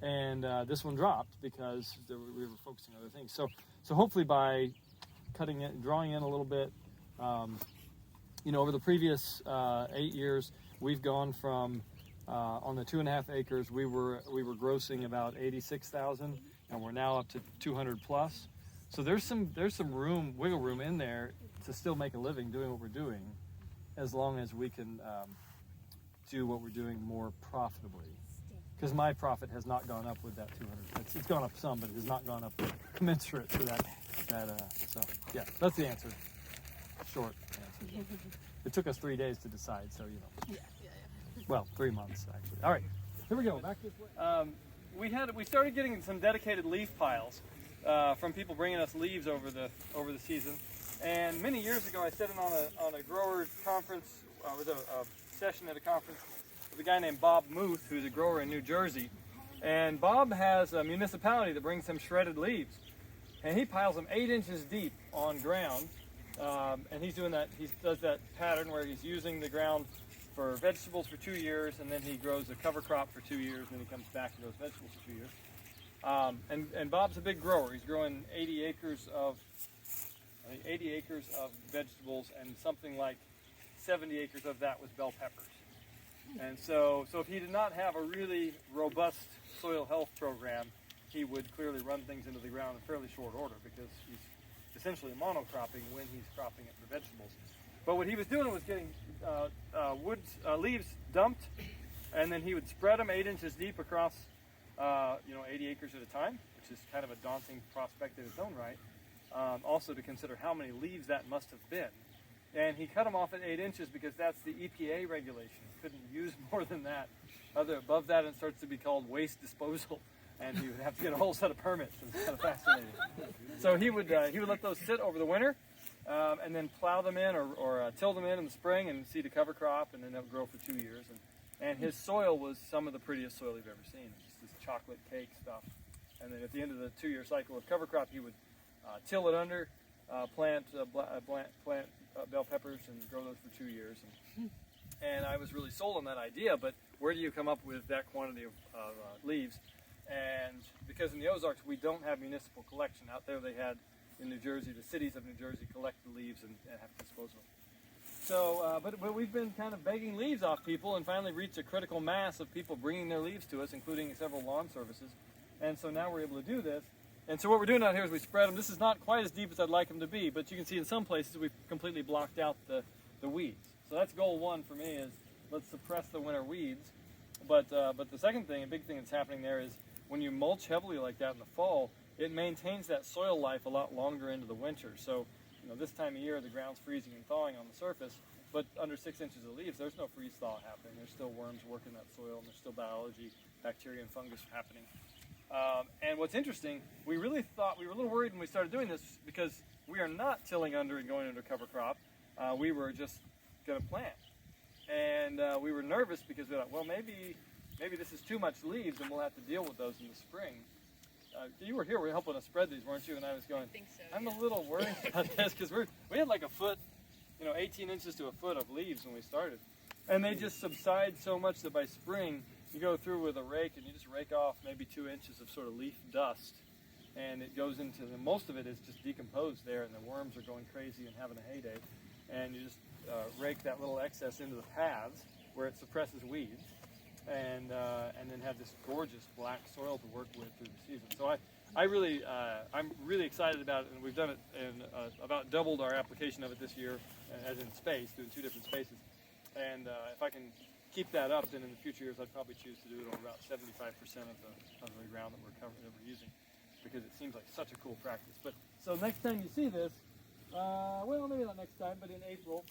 And this one dropped because we were focusing on other things. So hopefully by cutting it, drawing in a little bit, over the previous 8 years, we've gone from on the 2.5 acres, we were grossing about 86,000, and we're now up to 200 plus. So there's some wiggle room in there to still make a living doing what we're doing, as long as we can do what we're doing more profitably. Because my profit has not gone up with that 200. It's gone up some, but it has not gone up commensurate to that. So yeah, that's the answer. Short answer. It took us 3 days to decide, so Yeah. Well, 3 months actually. All right, here we go. Back this way. We started getting some dedicated leaf piles from people bringing us leaves over the season. And many years ago, I sat in on a grower conference. Was a session at a conference with a guy named Bob Muth, who's a grower in New Jersey. And Bob has a municipality that brings him shredded leaves, and he piles them 8 inches deep on ground. And he's doing that. He does that pattern where he's using the ground for vegetables for 2 years, and then he grows a cover crop for 2 years, and then he comes back and grows vegetables for 2 years. And Bob's a big grower. He's growing 80 acres of vegetables, and something like 70 acres of that was bell peppers. And so if he did not have a really robust soil health program, he would clearly run things into the ground in fairly short order, because he's essentially monocropping when he's cropping it for vegetables. But what he was doing was getting leaves dumped, and then he would spread them 8 inches deep across 80 acres at a time, which is kind of a daunting prospect in its own right. Also to consider how many leaves that must have been. And he cut them off at 8 inches because that's the EPA regulation. He couldn't use more than that. Above that, it starts to be called waste disposal, and he would have to get a whole set of permits. It's kind of fascinating. So he would let those sit over the winter, and then plow them in or till them in the spring and seed a cover crop, and then they'll grow for 2 years. And his soil was some of the prettiest soil you've ever seen. It's this chocolate cake stuff. And then at the end of the 2-year cycle of cover crop, he would till it under, plant bell peppers and grow those for 2 years. And I was really sold on that idea, but where do you come up with that quantity of leaves? And because in the Ozarks we don't have municipal collection. Out there they had in New Jersey, the cities of New Jersey collect the leaves and have to dispose of them. So, but we've been kind of begging leaves off people, and finally reached a critical mass of people bringing their leaves to us, including several lawn services. And so now we're able to do this. And so what we're doing out here is we spread them. This is not quite as deep as I'd like them to be, but you can see in some places we've completely blocked out the weeds. So that's goal one for me, is let's suppress the winter weeds. But the second thing, a big thing that's happening there, is when you mulch heavily like that in the fall, it maintains that soil life a lot longer into the winter. So this time of year the ground's freezing and thawing on the surface, but under 6 inches of leaves, there's no freeze thaw happening. There's still worms working that soil, and there's still biology, bacteria and fungus happening. And what's interesting, we really thought, we were a little worried when we started doing this because we are not tilling under and going under cover crop. We were just going to plant. And we were nervous because we thought, well, maybe this is too much leaves and we'll have to deal with those in the spring. You were here, we were helping us spread these, weren't you? And I was going, I think so, I'm yeah. a little worried about this because we had like a foot, 18 inches to a foot of leaves when we started. And they just subside so much that by spring, you go through with a rake and you just rake off maybe 2 inches of sort of leaf dust. And it goes into, most of it is just decomposed there, and the worms are going crazy and having a heyday. And you just rake that little excess into the paths where it suppresses weeds, and then have this gorgeous black soil to work with through the season. So I'm really excited about it, and we've done it and about doubled our application of it this year, as in space, doing 2 different spaces. And if I can keep that up, then in the future years I'd probably choose to do it on about 75% of the ground that we're using, because it seems like such a cool practice. But so next time you see this, well, maybe not next time, but in April,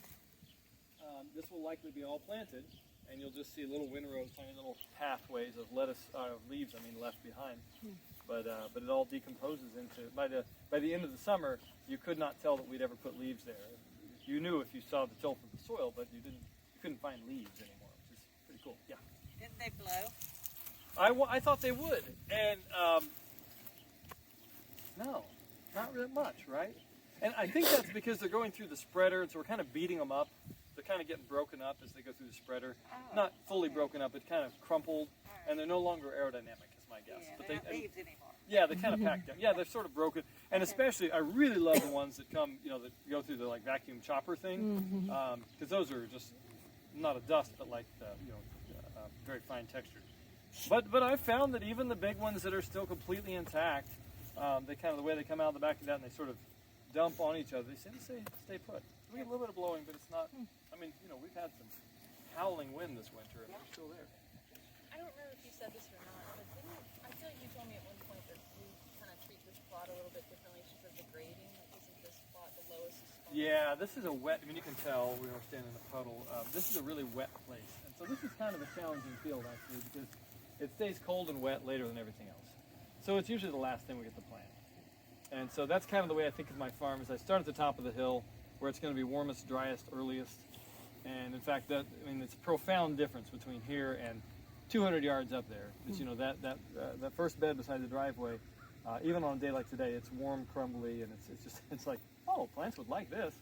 this will likely be all planted, and you'll just see little windrows, tiny little pathways of leaves left behind. But it all decomposes into, by the end of the summer, you could not tell that we'd ever put leaves there. You knew if you saw the tilth of the soil, but you couldn't find leaves anymore, which is pretty cool. Yeah. Didn't they blow? I thought they would, and no, not really much, right? And I think that's because they're going through the spreader, and so we're kind of beating them up. They're kind of getting broken up as they go through the spreader. Not fully broken up, but kind of crumpled, and they're no longer aerodynamic, is my guess. Yeah, But they don't leaves anymore. yeah, they kind of packed down. Yeah, they're sort of broken, and especially I really love the ones that come, that go through the like vacuum chopper thing, because those are just not a dust, but like very fine textured. But I've found that even the big ones that are still completely intact, they kind of the way they come out of the back of that, and they sort of dump on each other. They seem to stay put. We get a little bit of blowing, but it's not. We've had some howling wind this winter, and they're still there. I don't remember if you said this or not, but I feel like you told me at one point that you kind of treat this plot a little bit differently because of the grading. Like, isn't this plot the lowest spot? Yeah, this is a wet. You can tell we are standing in a puddle. This is a really wet place, and so this is kind of a challenging field actually because it stays cold and wet later than everything else. So it's usually the last thing we get to plant. And so that's kind of the way I think of my farm. Is I start at the top of the hill where it's going to be warmest, driest, earliest. And in fact, it's a profound difference between here and 200 yards up there. It's, that first bed beside the driveway, even on a day like today, it's warm, crumbly, and it's like, oh, plants would like this.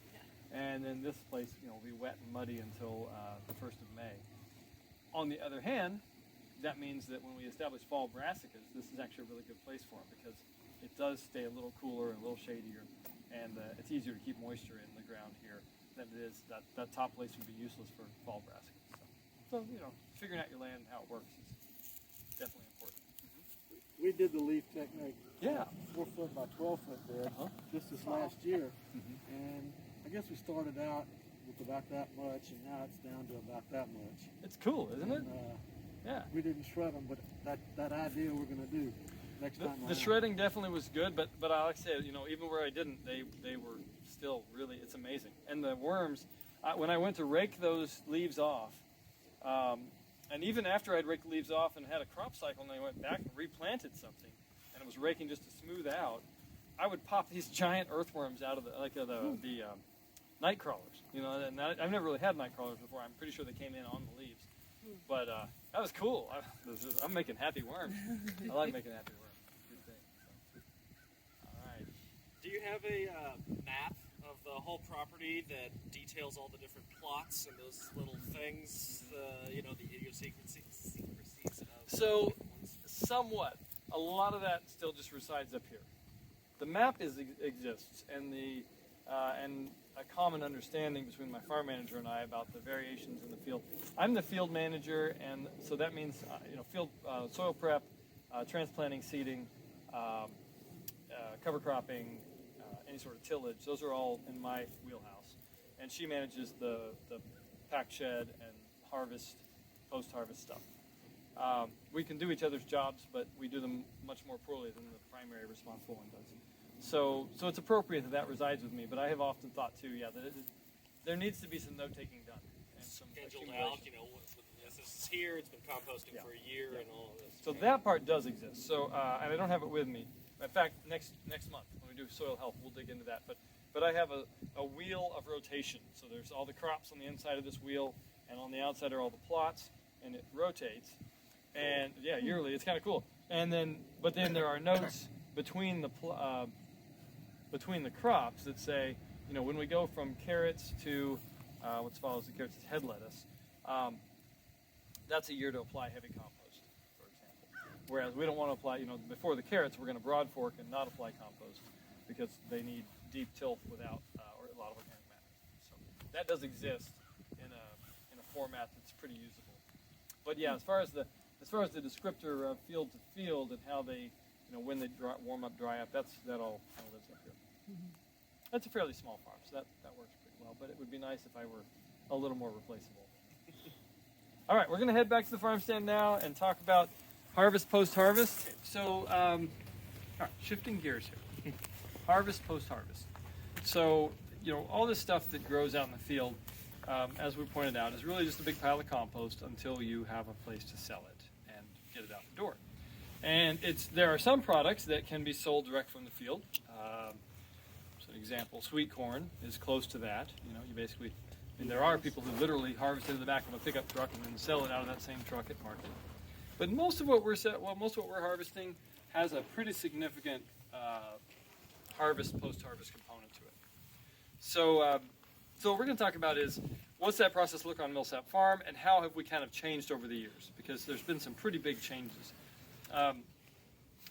And then this place, will be wet and muddy until the 1st of May. On the other hand, that means that when we establish fall brassicas, this is actually a really good place for them because it does stay a little cooler and a little shadier, and it's easier to keep moisture in the ground here than it is. That top place would be useless for fall brassicas. So figuring out your land and how it works is definitely important. We did the leaf technique. Yeah. 4 foot by 12 foot bed just this last year, and I guess we started out with about that much, and now it's down to about that much. It's cool, isn't it? Yeah. We didn't shred them, but that idea we're going to do next time. The shredding definitely was good, but like I said, even where I didn't, they were still really, it's amazing. And the worms, when I went to rake those leaves off, and even after I'd raked the leaves off and had a crop cycle, and I went back and replanted something, and it was raking just to smooth out, I would pop these giant earthworms out of the night crawlers. And I've never really had night crawlers before. I'm pretty sure they came in on the leaves. But that was cool. I'm making happy worms. I like making happy worms. Good thing. So. All right. Do you have a map of the whole property that details all the different plots and those little things, the idiosyncrasies of... So, somewhat. A lot of that still just resides up here. The map exists, and and a common understanding between my farm manager and I about the variations in the field. I'm the field manager, and so that means field soil prep, transplanting, seeding, cover cropping, any sort of tillage. Those are all in my wheelhouse, and she manages the pack shed and harvest, post-harvest stuff. We can do each other's jobs, but we do them much more poorly than the primary responsible one does. So it's appropriate that resides with me. But I have often thought too, yeah, that there needs to be some note-taking done and some Scheduled accumulation. out, this is here, it's been composting for a year and all of this. So that part does exist. So and I don't have it with me. In fact, next month when we do soil health, we'll dig into that. But I have a wheel of rotation. So there's all the crops on the inside of this wheel, and on the outside are all the plots, and it rotates. And yeah, yearly, it's kind of cool. And but then there are notes between the crops that say, when we go from carrots to what follows the carrots is head lettuce. That's a year to apply heavy compost, for example. Whereas we don't want to apply, before the carrots, we're going to broad fork and not apply compost because they need deep tilth without or a lot of organic matter. So that does exist in a format that's pretty usable. But yeah, as far as the descriptor of field to field and how they, when they warm up, dry up, that all kind of lives up here. Mm-hmm. That's a fairly small farm, so that works pretty well. But it would be nice if I were a little more replaceable. All right, we're going to head back to the farm stand now and talk about harvest, post-harvest. So, all right, shifting gears here. Harvest, post-harvest. So, all this stuff that grows out in the field, as we pointed out, is really just a big pile of compost until you have a place to sell it and get it out the door. And there are some products that can be sold direct from the field. So, an example, sweet corn is close to that. You basically... there are people who literally harvest it in the back of a pickup truck and then sell it out of that same truck at market. But most of what we're harvesting has a pretty significant harvest, post-harvest component to it. So what we're going to talk about is what's that process look on Millsap Farm and how have we kind of changed over the years, because there's been some pretty big changes.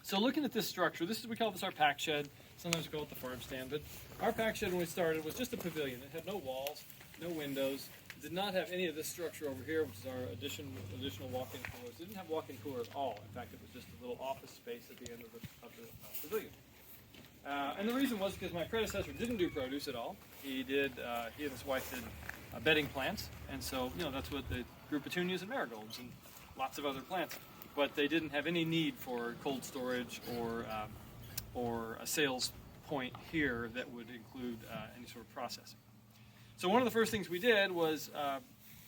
So looking at this structure, we call this our pack shed. Sometimes we call it the farm stand, but our pack shed when we started was just a pavilion. It had no walls, no windows. It did not have any of this structure over here, which is our additional walk-in coolers. It didn't have walk-in cooler at all. In fact, it was just a little office space at the end of the pavilion. And the reason was because my predecessor didn't do produce at all. He and his wife did bedding plants, and so that's what they grew petunias and marigolds and lots of other plants. But they didn't have any need for cold storage or a sales point here that would include any sort of processing. So one of the first things we did was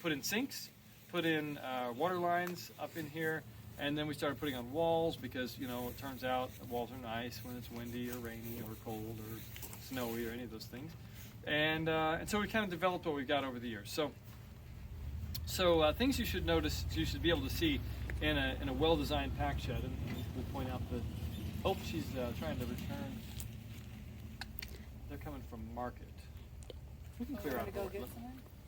put in sinks, put in water lines up in here, and then we started putting on walls because, it turns out the walls are nice when it's windy or rainy or cold or snowy or any of those things. And so we kind of developed what we've got over the years. So things you should notice, you should be able to see in a well-designed pack shed. And we'll point out that, she's trying to return. They're coming from market. We can clear out the door.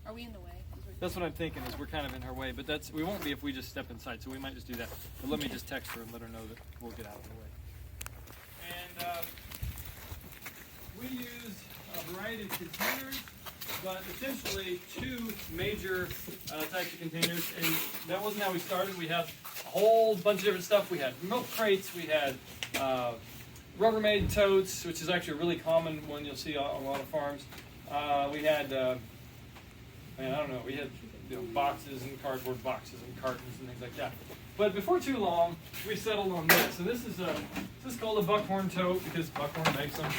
Are we in the way? That's what I'm thinking, is we're kind of in her way, but we won't be if we just step inside, so we might just do that. But let me just text her and let her know that we'll get out of the way. And we use a variety of containers, but essentially two major types of containers, and that wasn't how we started. We had a whole bunch of different stuff. We had milk crates, we had Rubbermaid totes, which is actually a really common one you'll see on a lot of farms. We had, we had boxes and cardboard boxes and cartons and things like that. But before too long, we settled on this. And this is called a Buckhorn Tote because Buckhorn makes them.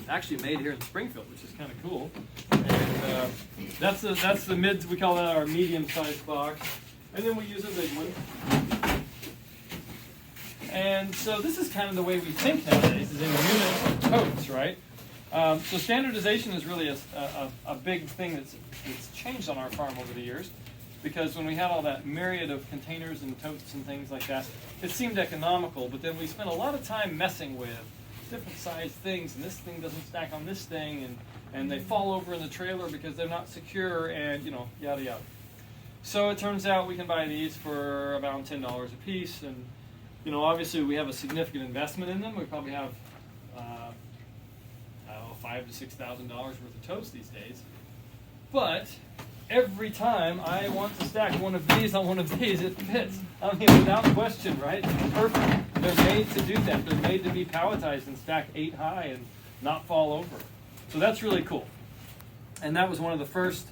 Actually made here in Springfield, which is kind of cool. And that's the mid. We call that our medium-sized box. And then we use a big one. And so this is kind of the way we think nowadays, is in units of totes, right? So standardization is really a big thing that's changed on our farm over the years, because when we had all that myriad of containers and totes and things like that, it seemed economical, but then we spent a lot of time messing with different sized things, and this thing doesn't stack on this thing, and they fall over in the trailer because they're not secure, and yada yada. So it turns out we can buy these for about $10 a piece, and obviously we have a significant investment in them. We probably have $5,000 to $6,000 worth of totes these days. But every time I want to stack one of these on one of these, it fits. I mean, without question, right? It's perfect. They're made to do that. They're made to be palletized and stacked 8 high and not fall over. So that's really cool. And that was one of the first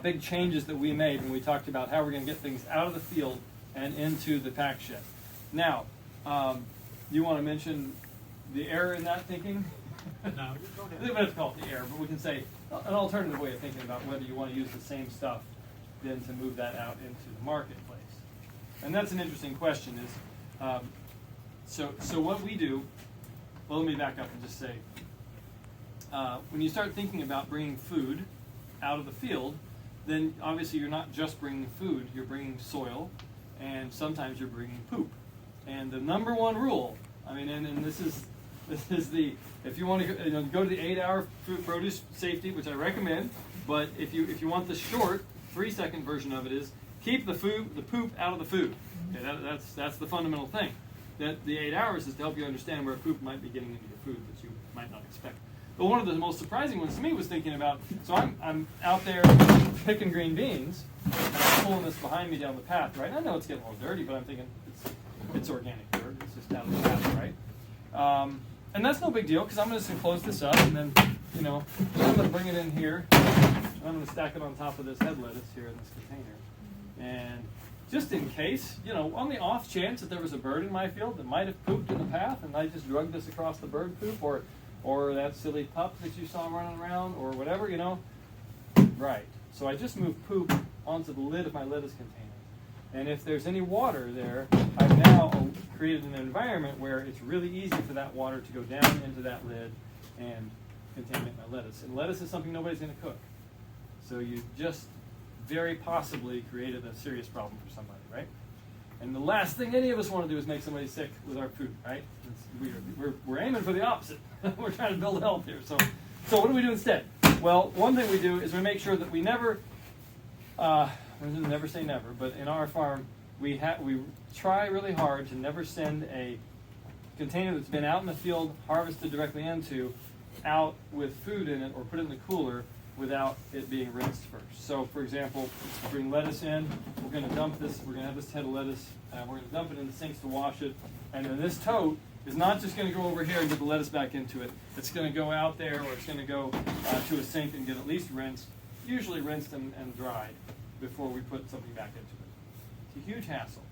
big changes that we made when we talked about how we're going to get things out of the field and into the pack shed. Now, you want to mention the error in that thinking? No. We don't have to call it the error, but we can say an alternative way of thinking about whether you want to use the same stuff then to move that out into the marketplace. And that's an interesting question. So what we do, well, let me back up and just say, when you start thinking about bringing food out of the field, then obviously you're not just bringing food, you're bringing soil, and sometimes you're bringing poop. And the number one rule, I mean, and this is the, if you want to go to the 8-hour fruit produce safety, which I recommend, but if you want the short 3-second version of it is keep the poop out of the food. Okay, that's the fundamental thing. That the 8 hours is to help you understand where poop might be getting into your food that you might not expect. But one of the most surprising ones to me was thinking about, so I'm out there picking green beans, and I'm pulling this behind me down the path, right? I know it's getting a little dirty, but I'm thinking it's organic dirt. It's just down the path, right? And that's no big deal because I'm just going to close this up and then, I'm going to bring it in here. I'm going to stack it on top of this head lettuce here in this container. And just in case, on the off chance that there was a bird in my field that might have pooped in the path and I just drug this across the bird poop or that silly pup that you saw running around or whatever, Right. So I just moved poop onto the lid of my lettuce container. And if there's any water there, I've now created an environment where it's really easy for that water to go down into that lid and contaminate my lettuce. And lettuce is something nobody's going to cook. So you just very possibly created a serious problem for somebody, right? And the last thing any of us want to do is make somebody sick with our food, right? We're aiming for the opposite. We're trying to build health here. So what do we do instead? Well, one thing we do is we make sure that we never, never say never, but in our farm, we try really hard to never send a container that's been out in the field, harvested directly into, out with food in it or put it in the cooler without it being rinsed first. So, for example, bring lettuce in, we're going to dump this, we're going to have this head of lettuce, we're going to dump it in the sinks to wash it, and then this tote is not just going to go over here and get the lettuce back into it. It's going to go out there or it's going to go to a sink and get at least rinsed, usually rinsed and dried before we put something back into it. It's a huge hassle.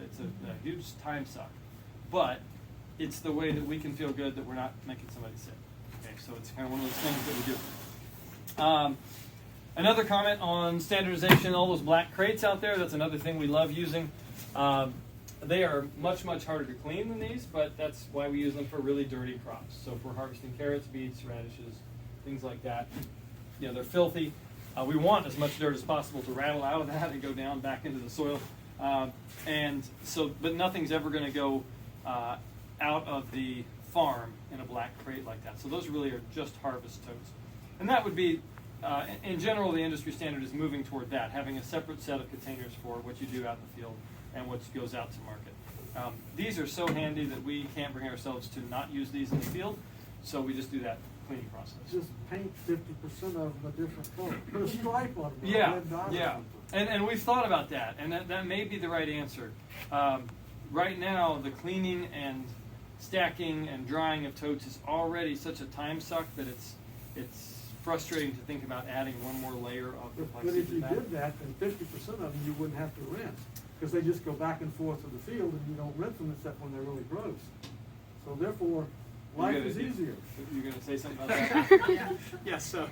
It's a huge time suck. But it's the way that we can feel good that we're not making somebody sick. Okay, so it's kind of one of those things that we do. Another comment on standardization, all those black crates out there, that's another thing we love using. They are much, much harder to clean than these, but that's why we use them for really dirty crops. So if we're harvesting carrots, beets, radishes, things like that, they're filthy. We want as much dirt as possible to rattle out of that and go down back into the soil. But nothing's ever going to go out of the farm in a black crate like that. So those really are just harvest totes. And that would be, in general, the industry standard is moving toward that, having a separate set of containers for what you do out in the field and what goes out to market. These are so handy that we can't bring ourselves to not use these in the field, so we just do that cleaning process. Just paint 50% of them a different color. Put a stripe on them. Yeah. And we've thought about that, and that may be the right answer. Right now, the cleaning and stacking and drying of totes is already such a time suck that it's frustrating to think about adding one more layer of complexity. But if you did that, then 50% of them you wouldn't have to rinse, because they just go back and forth to the field, and you don't rinse them except when they're really gross. So therefore, life is easier. You're going to say something about that? Yeah. So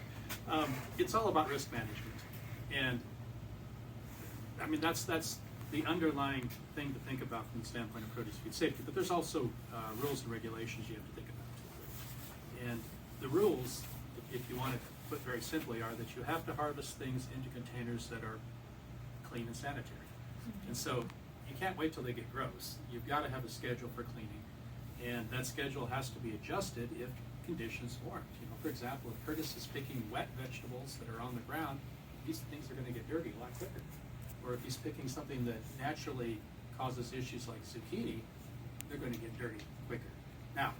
it's all about risk management, and I mean that's the underlying thing to think about from the standpoint of produce food safety. But there's also rules and regulations you have to think about too. And the rules, if you want to put very simply, are that you have to harvest things into containers that are clean and sanitary. And so you can't wait till they get gross. You've got to have a schedule for cleaning, and that schedule has to be adjusted if conditions warrant. For example, if Curtis is picking wet vegetables that are on the ground, these things are going to get dirty a lot quicker. Or if he's picking something that naturally causes issues like zucchini, they're going to get dirty quicker. Now,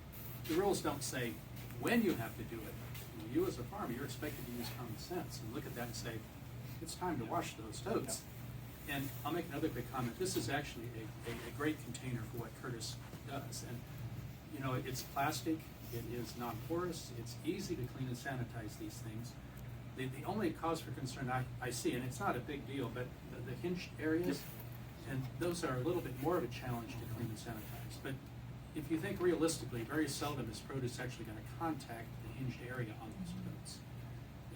the rules don't say when you have to do it. You as a farmer, you're expected to use common sense and look at that and say, it's time to wash those totes. And I'll make another quick comment. This is actually a great container for what Curtis does. And it's plastic, it is non-porous, it's easy to clean and sanitize these things. The only cause for concern I see, and it's not a big deal, but the hinged areas, and those are a little bit more of a challenge to clean and sanitize. But if you think realistically, very seldom is produce actually going to contact the hinged area on those totes.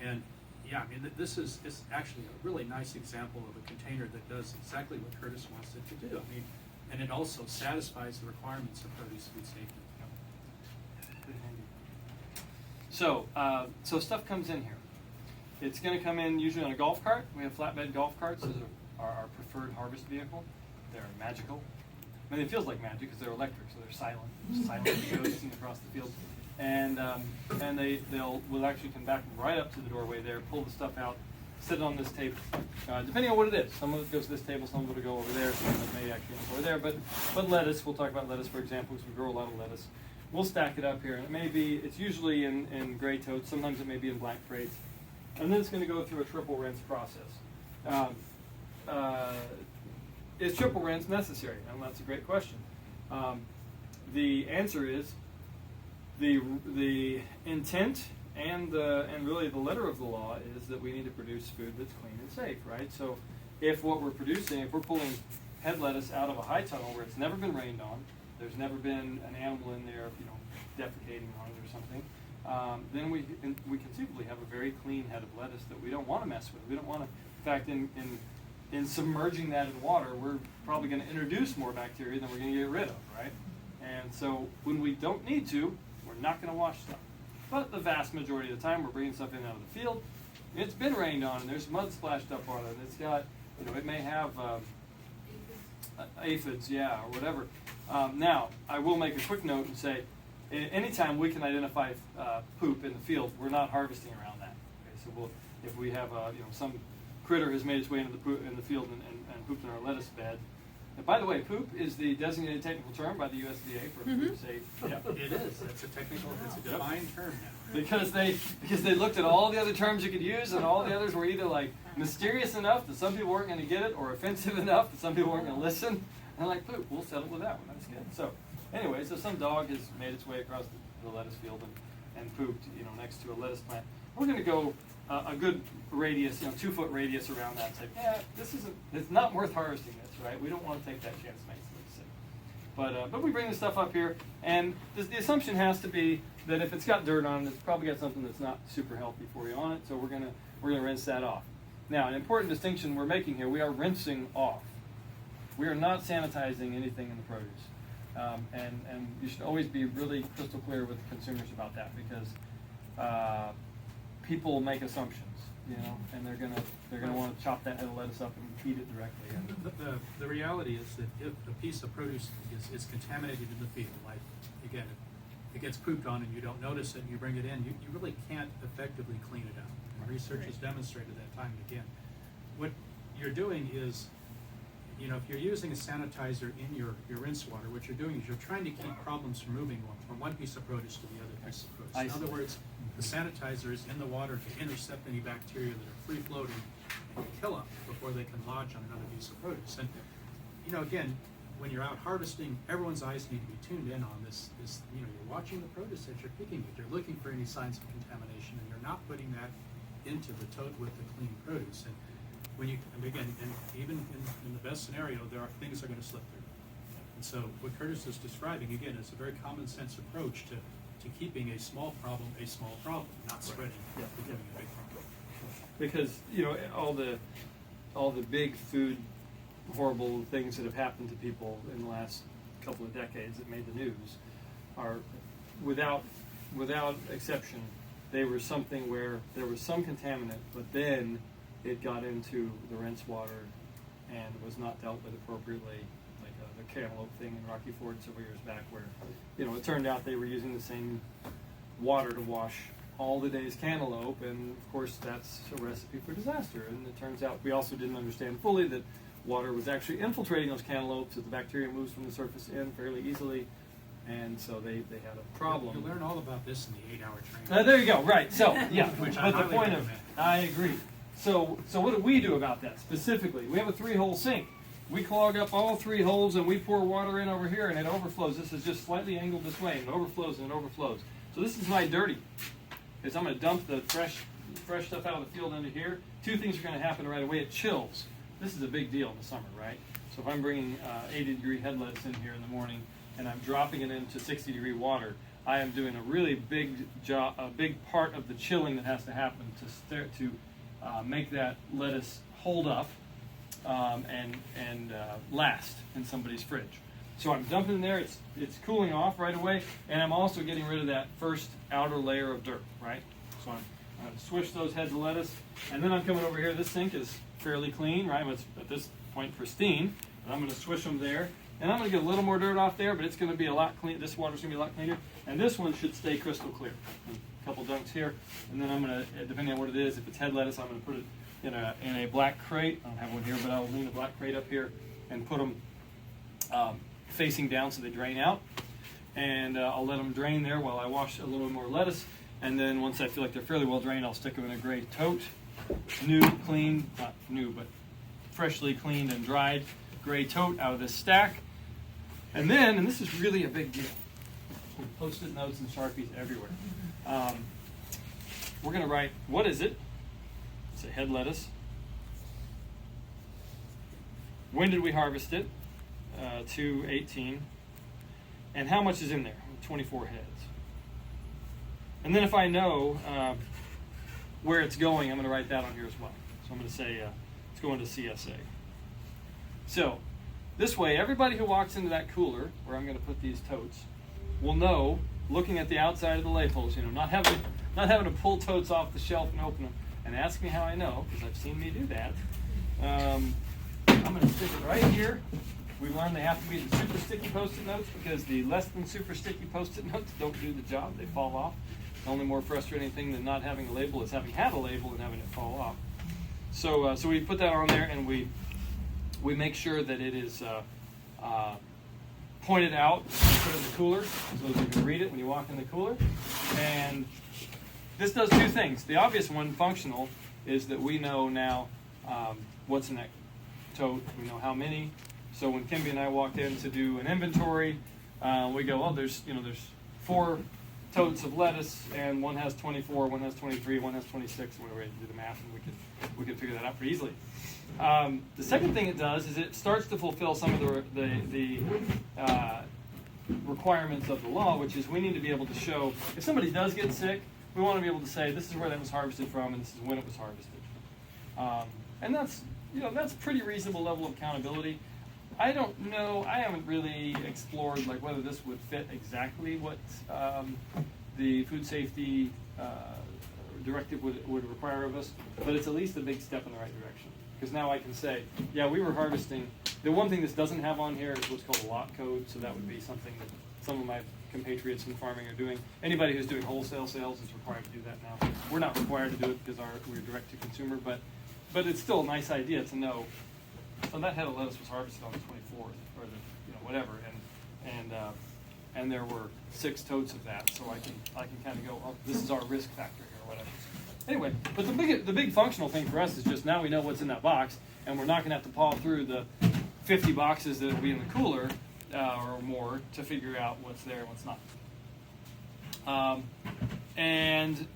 And yeah, I mean, this is actually a really nice example of a container that does exactly what Curtis wants it to do. I mean, and it also satisfies the requirements of produce food safety. So, so stuff comes in here. It's going to come in usually on a golf cart. We have flatbed golf carts. Those are our preferred harvest vehicle. They're magical. I mean, it feels like magic because they're electric, so they're silent. Silent ghosting across the field. And we'll actually come back right up to the doorway there, pull the stuff out, sit it on this table. Depending on what it is. Some of it goes to this table, some of it will go over there, some of it may actually go over there. But lettuce, we'll talk about lettuce, for example, because we grow a lot of lettuce. We'll stack it up here, and it's usually in gray totes, sometimes it may be in black crates. And then it's going to go through a triple rinse process. Is triple rinse necessary? And that's a great question. The answer is the intent and really the letter of the law is that we need to produce food that's clean and safe, right? So if what we're producing, if we're pulling head lettuce out of a high tunnel where it's never been rained on, there's never been an animal in there, defecating on it or something, then we conceivably have a very clean head of lettuce that we don't want to mess with. We don't want to, in fact, in submerging that in water, we're probably going to introduce more bacteria than we're going to get rid of, right? And so when we don't need to, we're not going to wash stuff. But the vast majority of the time, we're bringing stuff in out of the field. It's been rained on, and there's mud splashed up on it. It's got, it may have aphids, yeah, or whatever. Now, I will make a quick note and say, anytime we can identify poop in the field, we're not harvesting around that. Okay, so if we have some critter has made its way into the field and pooped in our lettuce bed. And by the way, poop is the designated technical term by the USDA for food safe. Yeah. It is. It's a defined term now. Because they looked at all the other terms you could use, and all the others were either like mysterious enough that some people weren't going to get it, or offensive enough that some people weren't going to listen. And I'm like, poop, we'll settle with that one. That's good. So anyway, so some dog has made its way across the lettuce field and pooped, next to a lettuce plant. We're going to go a good radius, 2-foot radius around that. And say, it's not worth harvesting this, right? We don't want to take that chance, makes it sick. But we bring this stuff up here, and the assumption has to be that if it's got dirt on it, it's probably got something that's not super healthy for you on it. So we're gonna rinse that off. Now, an important distinction we're making here: we are rinsing off. We are not sanitizing anything in the produce, and you should always be really crystal clear with consumers about that, because people make assumptions, and they're gonna want to chop that head of lettuce up and feed it directly. And the reality is that if a piece of produce is contaminated in the field, like again, it gets pooped on and you don't notice it and you bring it in, you really can't effectively clean it out. And research has demonstrated that time and again. What you're doing is, if you're using a sanitizer in your rinse water, what you're doing is you're trying to keep problems from moving from one piece of produce to the other piece of produce. In other words, the sanitizer is in the water to intercept any bacteria that are free floating and kill them before they can lodge on another piece of produce. And again, when you're out harvesting, everyone's eyes need to be tuned in on this. You're watching the produce that you're picking it. You're looking for any signs of contamination, and you're not putting that into the tote with the clean produce. And even in the best scenario, there are things that are going to slip through. And so what Curtis is describing, again, is a very common sense approach to keeping a small problem, not spreading, becoming a big problem. Because all the big food horrible things that have happened to people in the last couple of decades that made the news are, without exception, they were something where there was some contaminant, but then it got into the rinse water and was not dealt with appropriately, like the cantaloupe thing in Rocky Ford several years back, where it turned out they were using the same water to wash all the day's cantaloupe, and of course that's a recipe for disaster. And it turns out we also didn't understand fully that water was actually infiltrating those cantaloupes as the bacteria moves from the surface in fairly easily, and so they had a problem. You'll learn all about this in the 8-hour training. There you go. Right. So yeah, Which but I the point recommend. I agree. So what do we do about that specifically? We have a 3-hole sink. We clog up all 3 holes and we pour water in over here and it overflows. This is just slightly angled this way and it overflows and it overflows. So this is my dirty. Is I'm going to dump the fresh stuff out of the field into here. 2 things are going to happen right away. It chills. This is a big deal in the summer, right? So if I'm bringing 80-degree head lettuce in here in the morning, and I'm dropping it into 60-degree water, I am doing a really big job, a big part of the chilling that has to happen to make that lettuce hold up and last in somebody's fridge. So I'm dumping in there, it's cooling off right away, and I'm also getting rid of that first outer layer of dirt, right? So I'm going to swish those heads of lettuce, and then I'm coming over here. This sink is fairly clean, right? It's at this point pristine, and I'm going to swish them there. And I'm going to get a little more dirt off there, but it's going to be a lot clean. This water's going to be a lot cleaner, and this one should stay crystal clear. A couple dunks here, and then I'm going to, depending on what it is, if it's head lettuce, I'm going to put it in a black crate. I don't have one here, but I'll lean the black crate up here and put them facing down so they drain out. And I'll let them drain there while I wash a little more lettuce. And then once I feel like they're fairly well drained, I'll stick them in a gray tote. New, clean, not new, but freshly cleaned and dried gray tote out of this stack. And then, and this is really a big deal, Post-it notes and Sharpies everywhere. We're going to write, what is it? It's a head lettuce. When did we harvest it? 2/18. And how much is in there? 24 heads. And then if I know where it's going, I'm going to write that on here as well. So I'm going to say it's going to CSA. So this way, everybody who walks into that cooler, where I'm going to put these totes, will know, looking at the outside of the labels, not having to pull totes off the shelf and open them, and ask me how I know, because I've seen me do that. I'm going to stick it right here. We learned they have to be the super sticky Post-it notes, because the less than super sticky Post-it notes don't do the job. They fall off. The only more frustrating thing than not having a label is having had a label and having it fall off. So we put that on there, and we make sure that it is pointed out and put in the cooler, so that you can read it when you walk in the cooler. And this does two things. The obvious one, functional, is that we know now what's in that tote. We know how many. So when Kimby and I walk in to do an inventory, we go, oh, there's 4 totes of lettuce, and one has 24, one has 23, one has 26, and we're ready to do the math, and we can figure that out pretty easily. The second thing it does is it starts to fulfill some of the requirements of the law, which is we need to be able to show, if somebody does get sick, we want to be able to say, this is where that was harvested from, and this is when it was harvested. And that's a pretty reasonable level of accountability. I don't know, I haven't really explored whether this would fit exactly what the food safety directive would require of us, but it's at least a big step in the right direction. Because now I can say, yeah, we were harvesting. The one thing this doesn't have on here is what's called a lot code, so that would be something that some of my compatriots in farming are doing. Anybody who's doing wholesale sales is required to do that now. We're not required to do it because we're direct to consumer, but it's still a nice idea to know. So that head of lettuce was harvested on the 24th, or whatever, and there were 6 totes of that. So I can kind of go, oh, this is our risk factor here, or whatever. Anyway, but the big functional thing for us is just now we know what's in that box, and we're not going to have to paw through the 50 boxes that will be in the cooler or more to figure out what's there and what's not. And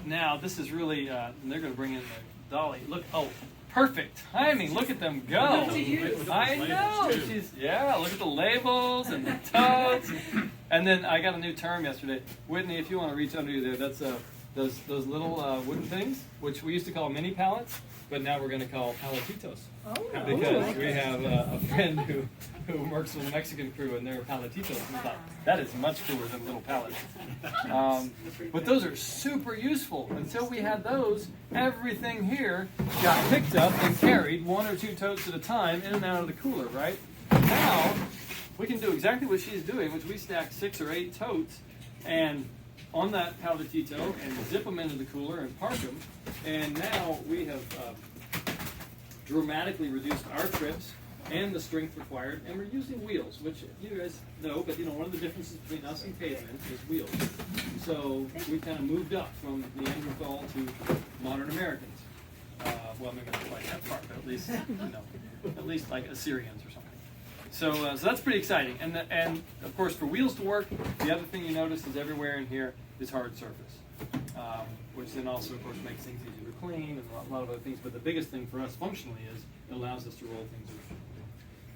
now this is really, and they're going to bring in the dolly. Look, oh. Perfect timing. Look at them go. I know. Look at the labels and the totes. And then I got a new term yesterday. Whitney, if you want to reach under you there, that's those little wooden things, which we used to call mini pallets, but now we're going to call paletitos. Because we have a friend who works with a Mexican crew, and they're paletitos. We thought, that is much cooler than little pallets. But those are super useful. Until we had those, everything here got picked up and carried 1 or 2 totes at a time in and out of the cooler, right? Now, we can do exactly what she's doing, which we stack 6 or 8 totes and on that paletito and zip them into the cooler and park them. And now we have dramatically reduced our trips and the strength required, and we're using wheels, which you guys know, but one of the differences between us and pavement is wheels. So we kind of moved up from the Neanderthal to modern Americans. Well, maybe not quite that far, but at least like Assyrians or something. So that's pretty exciting. And of course, for wheels to work, the other thing you notice is everywhere in here is hard surface, which then also, of course, makes things easier to clean and a lot of other things. But the biggest thing for us functionally is it allows us to roll things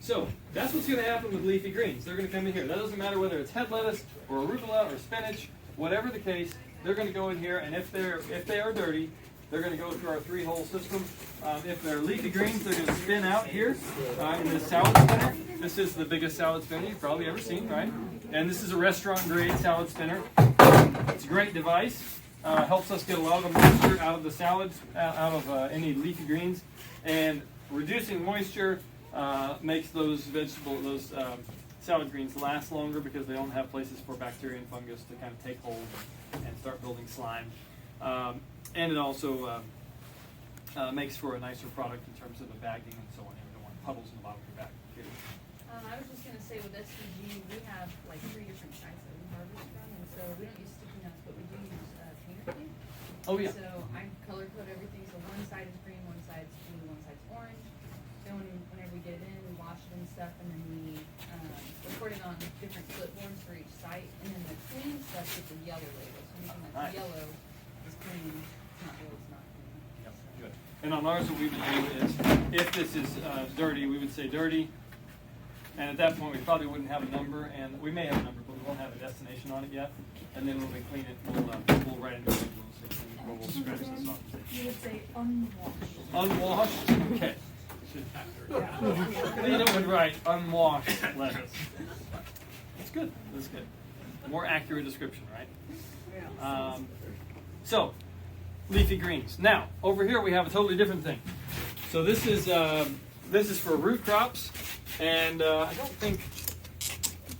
So that's what's going to happen with leafy greens. They're going to come in here. That doesn't matter whether it's head lettuce or arugula or spinach, whatever the case. They're going to go in here, and if they are dirty, they're going to go through our 3-hole system. If they're leafy greens, they're going to spin out here in this salad spinner. This is the biggest salad spinner you've probably ever seen, right? And this is a restaurant-grade salad spinner. It's a great device. Helps us get a lot of the moisture out of the salads, out of any leafy greens, and reducing moisture makes those salad greens last longer because they don't have places for bacteria and fungus to kind of take hold and start building slime. And it also makes for a nicer product in terms of the bagging and so on. You don't want puddles in the bottom of your bag. I was just going to say with SCG, we have like 3 different types that we harvest from, and so we don't use sticky nuts, but we do use painter tape. Oh yeah. So I color code everything, so one side is green, one side's blue, one side's orange. So whenever we get it in, we wash it and stuff, and then we report it on different clipboards for each site, and then the clean stuff gets a yellow label. So anything that's yellow is clean, it's not blue, it's not clean. Yep, good. And on ours, what we would do is, if this is dirty, we would say dirty. And at that point, we probably wouldn't have a number, and we may have a number, but we won't have a destination on it yet. And then when we clean it, we'll write a new label, or we'll scratch this off. You would say unwashed. Unwashed? Okay. Then it would write unwashed lettuce. That's good. That's good. More accurate description, right? So, leafy greens. Now, over here we have a totally different thing. So this is for root crops. And I don't think,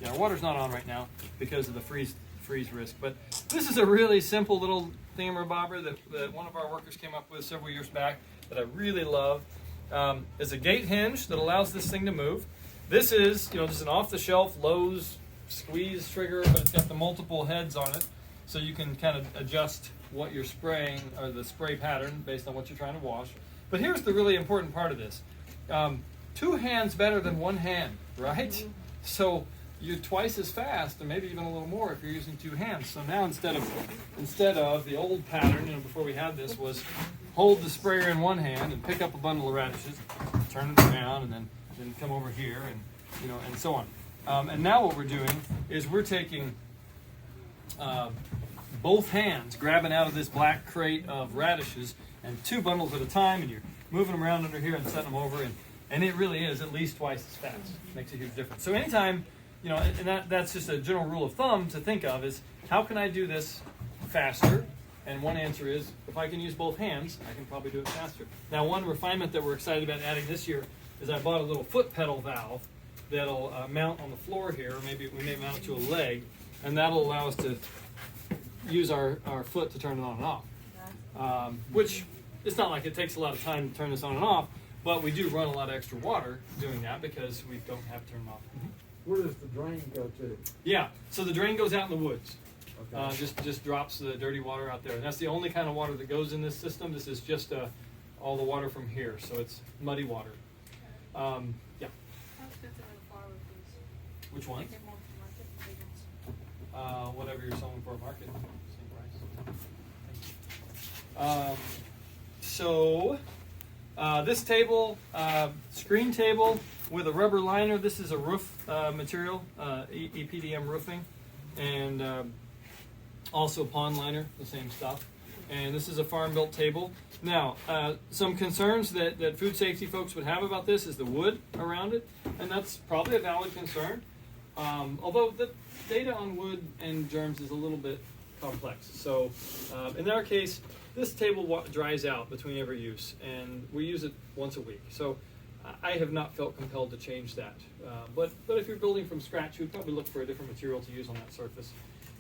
our water's not on right now because of the freeze risk. But this is a really simple little thingamabobber that one of our workers came up with several years back that I really love. It's a gate hinge that allows this thing to move. This is, just an off-the-shelf Lowe's squeeze trigger, but it's got the multiple heads on it, so you can kind of adjust what you're spraying or the spray pattern based on what you're trying to wash. But here's the really important part of this. 2 hands better than 1 hand, right? So you're twice as fast, and maybe even a little more if you're using 2 hands. So now instead of the old pattern, before we had this, was hold the sprayer in 1 hand and pick up a bundle of radishes, turn it around, and then come over here, and and so on. And now what we're doing is we're taking both hands, grabbing out of this black crate of radishes, and 2 bundles at a time, and you're moving them around under here and setting them over, and it really is at least twice as fast. Makes a huge difference. So anytime, and that's just a general rule of thumb to think of is, how can I do this faster? And one answer is, if I can use both hands, I can probably do it faster. Now, one refinement that we're excited about adding this year is I bought a little foot pedal valve that'll mount on the floor here, or maybe we may mount it to a leg, and that'll allow us to use our foot to turn it on and off. Which, it's not like it takes a lot of time to turn this on and off, but we do run a lot of extra water doing that because we don't have to turn them off. Where does the drain go to? Yeah, so the drain goes out in the woods. Okay. Just drops the dirty water out there. And that's the only kind of water that goes in this system. This is just all the water from here, so it's muddy water. Yeah. How expensive are the flower foods? Which ones? Get more from market, big ones. Whatever you're selling for a market, same price. So this table, screen table with a rubber liner. This is a roof material, EPDM roofing, and also pond liner, the same stuff. And this is a farm-built table. Now, some concerns that food safety folks would have about this is the wood around it, and that's probably a valid concern. Although the data on wood and germs is a little bit complex. So in our case, this table dries out between every use, and we use it once a week. So I have not felt compelled to change that. But if you're building from scratch, you'd probably look for a different material to use on that surface.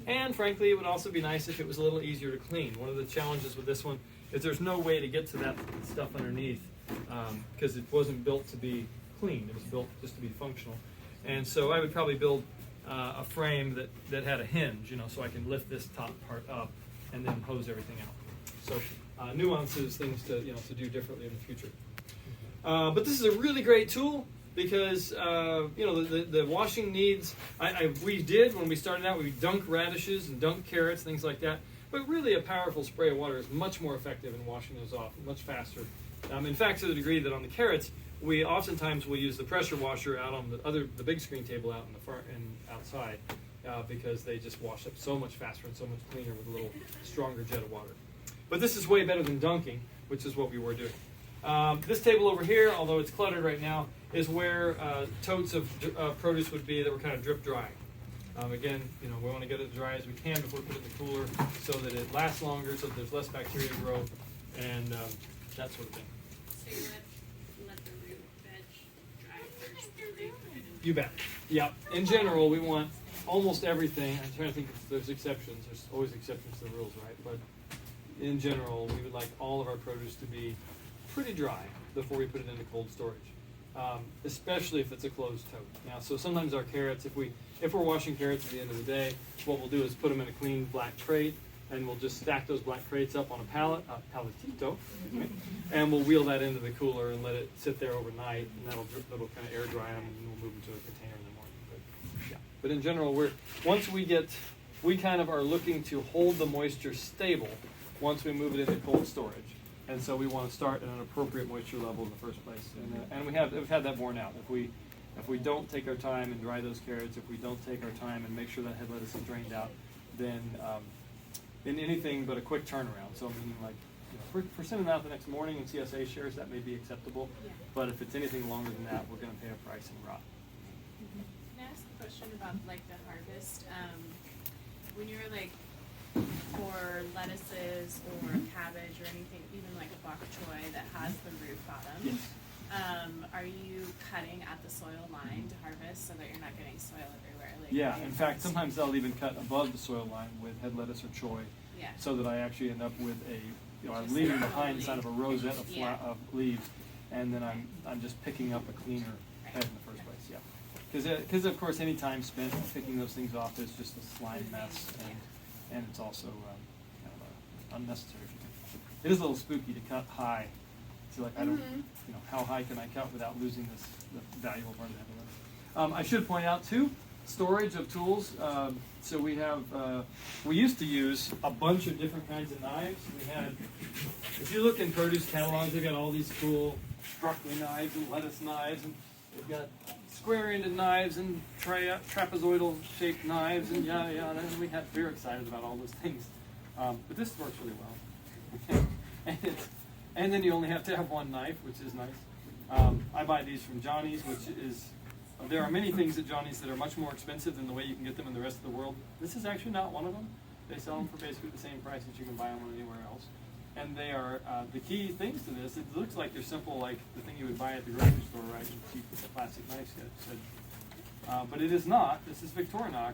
And frankly, it would also be nice if it was a little easier to clean. One of the challenges with this one is there's no way to get to that stuff underneath because it wasn't built to be clean. It was built just to be functional. And so I would probably build a frame that had a hinge, so I can lift this top part up and then hose everything out. So nuances, things to do differently in the future. But this is a really great tool because the washing needs. We did when we started out. We dunk radishes and dunk carrots, things like that. But really, a powerful spray of water is much more effective in washing those off, much faster In fact, to the degree that on the carrots, we oftentimes will use the pressure washer out on the big screen table out in the far and outside because they just wash up so much faster and so much cleaner with a little stronger jet of water. But this is way better than dunking, which is what we were doing. This table over here, although it's cluttered right now, is where totes of produce would be that were kind of drip drying. Again, we want to get it as dry as we can before we put it in the cooler so that it lasts longer, so that there's less bacteria growth, and that sort of thing. So you let the root veg dry first before you put it in? You bet. Yeah. In general, we want almost everything. I'm trying to think if there's exceptions. There's always exceptions to the rules, right? But in general, we would like all of our produce to be pretty dry before we put it into cold storage, especially if it's a closed tote. Now, so sometimes our carrots, if we're washing carrots at the end of the day, what we'll do is put them in a clean black crate, and we'll just stack those black crates up on a palletito, and we'll wheel that into the cooler and let it sit there overnight, and that'll kind of air dry them, and we'll move them to a container in the morning. But in general, we kind of are looking to hold the moisture stable once we move it into cold storage. And so we want to start at an appropriate moisture level in the first place. And we've had that borne out. If we don't take our time and dry those carrots, if we don't take our time and make sure that head lettuce is drained out, then in anything but a quick turnaround. So meaning like for sending out the next morning in CSA shares, that may be acceptable. Yeah. But if it's anything longer than that, we're going to pay a price and rot. Can I ask a question about like the harvest? When you're like for lettuces or cabbage or anything, even like a bok choy that has the root bottom, Yes. Are you cutting at the soil line to harvest so that you're not getting soil everywhere? Like, Yeah, in fact, sometimes I'll even cut above the soil line with head lettuce or choy, Yeah. so that I actually end up with I'm Just leaving a behind leaf. kind of a rosette of, Yeah. of leaves, and then I'm just picking up a cleaner head in the first place. Yeah, because of course any time spent picking those things off is just a slime mess, and it's also kind of unnecessary. It is a little spooky to cut high. So like I don't, how high can I cut without losing the valuable part of the head lettuce? I should point out too, storage of tools. So we have, we used to use a bunch of different kinds of knives. We had, if you look in produce catalogs, they've got all these cool broccoli knives and lettuce knives, and they've got square-ended knives and trapezoidal shaped knives and yada yada. And we were excited about all those things. But this works really well. And then you only have to have one knife, which is nice. I buy these from Johnny's, which is, there are many things at Johnny's that are much more expensive than the way you can get them in the rest of the world. This is actually not one of them. They sell them for basically the same price that you can buy them anywhere else. And they are, the key things to this, it looks like they're simple, like the thing you would buy at the grocery store, right? Cheap plastic knife set. But it is not. This is Victorinox,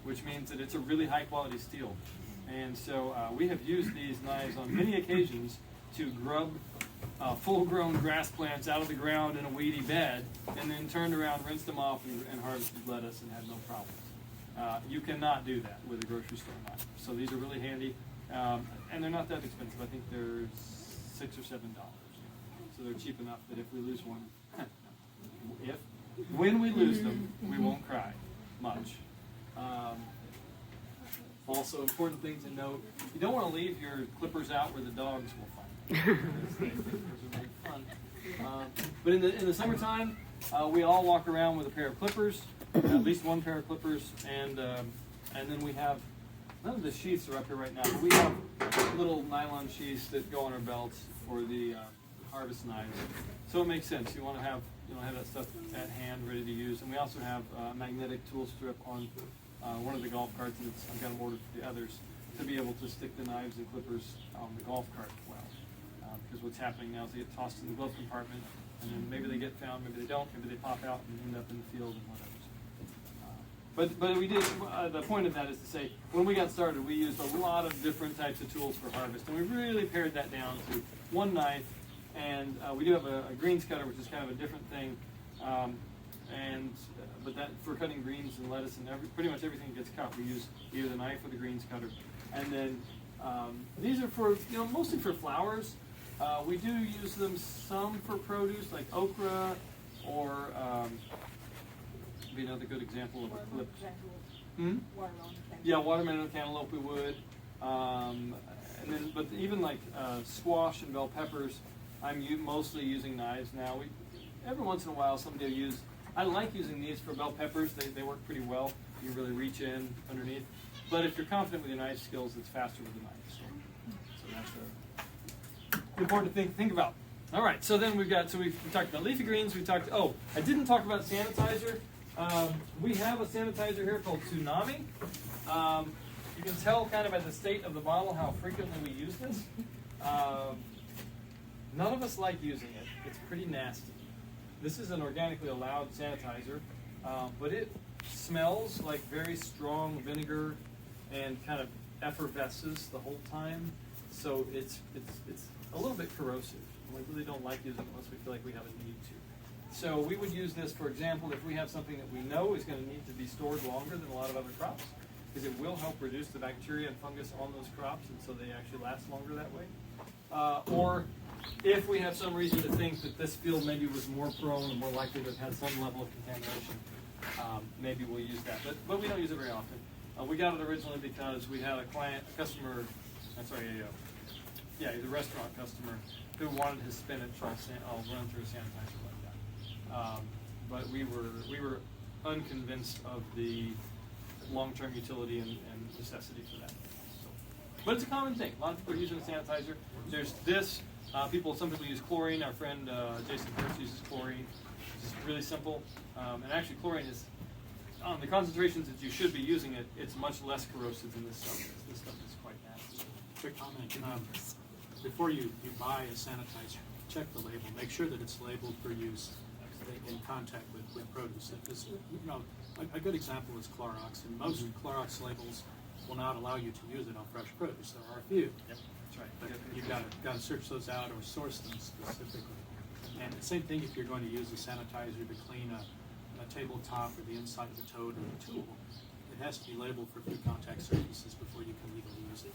which means that it's a really high quality steel. And so we have used these knives on many occasions to grub full-grown grass plants out of the ground in a weedy bed, and then turned around, rinsed them off, and harvested lettuce and had no problems. You cannot do that with a grocery store knife. So these are really handy, and they're not that expensive. I think they're $6 or $7. So they're cheap enough that if we lose one, when we lose them, we won't cry much. Also, important thing to note, you don't want to leave your clippers out where the dogs will find them. Those are really fun. But in the summertime, we all walk around with a pair of clippers, at least one pair of clippers, and then we have, none of the sheaths are up here right now, but we have little nylon sheaths that go on our belts for the harvest knives. So it makes sense. You want to have that stuff at hand, ready to use. And we also have a magnetic tool strip on one of the golf carts, and I've got them ordered for the others, to be able to stick the knives and clippers on the golf cart well. Because what's happening now is they get tossed in the glove compartment, and then maybe they get found, maybe they don't, maybe they pop out and end up in the field and whatever. But we did, the point of that is to say, when we got started, we used a lot of different types of tools for harvest, and we really pared that down to one knife, and we do have a greens cutter, which is kind of a different thing, but that for cutting greens and lettuce and pretty much everything that gets cut, we use either the knife or the greens cutter. And then these are for, mostly for flowers. We do use them some for produce, like okra, or be another good example of a clip. Yeah, watermelon and cantaloupe we would. But even like squash and bell peppers, mostly using knives now. Every once in a while somebody will use, I like using these for bell peppers. They work pretty well. You really reach in underneath. But if you're confident with your knife skills, it's faster with the knife. So that's important to think about. All right, so then we talked about leafy greens. I didn't talk about sanitizer. We have a sanitizer here called Tsunami. You can tell kind of by the state of the bottle how frequently we use this. None of us like using it. It's pretty nasty. This is an organically allowed sanitizer, but it smells like very strong vinegar and kind of effervesces the whole time. So it's a little bit corrosive. We really don't like using it unless we feel like we have a need to. So we would use this, for example, if we have something that we know is going to need to be stored longer than a lot of other crops, because it will help reduce the bacteria and fungus on those crops, and so they actually last longer that way. Or if we have some reason to think that this field maybe was more prone and more likely to have had some level of contamination, maybe we'll use that. But we don't use it very often. We got it originally because we had a restaurant customer who wanted his spinach all run through a sanitizer like that. But we were unconvinced of the long-term utility and necessity for that. So, but it's a common thing. A lot of people are using a sanitizer. There's this. Some people use chlorine. Our friend Jason Kurtz uses chlorine. It's really simple. And actually, chlorine is, on the concentrations that you should be using it, it's much less corrosive than this stuff is. This stuff is quite nasty. Quick comment. Before you buy a sanitizer, check the label. Make sure that it's labeled for use in contact with produce. Because, a good example is Clorox, and most Clorox labels will not allow you to use it on fresh produce. There are a few. Yep, that's right. But you've got to search those out or source them specifically. And the same thing if you're going to use a sanitizer to clean a tabletop or the inside of a tote or a tool. It has to be labeled for food contact surfaces before you can legally use it.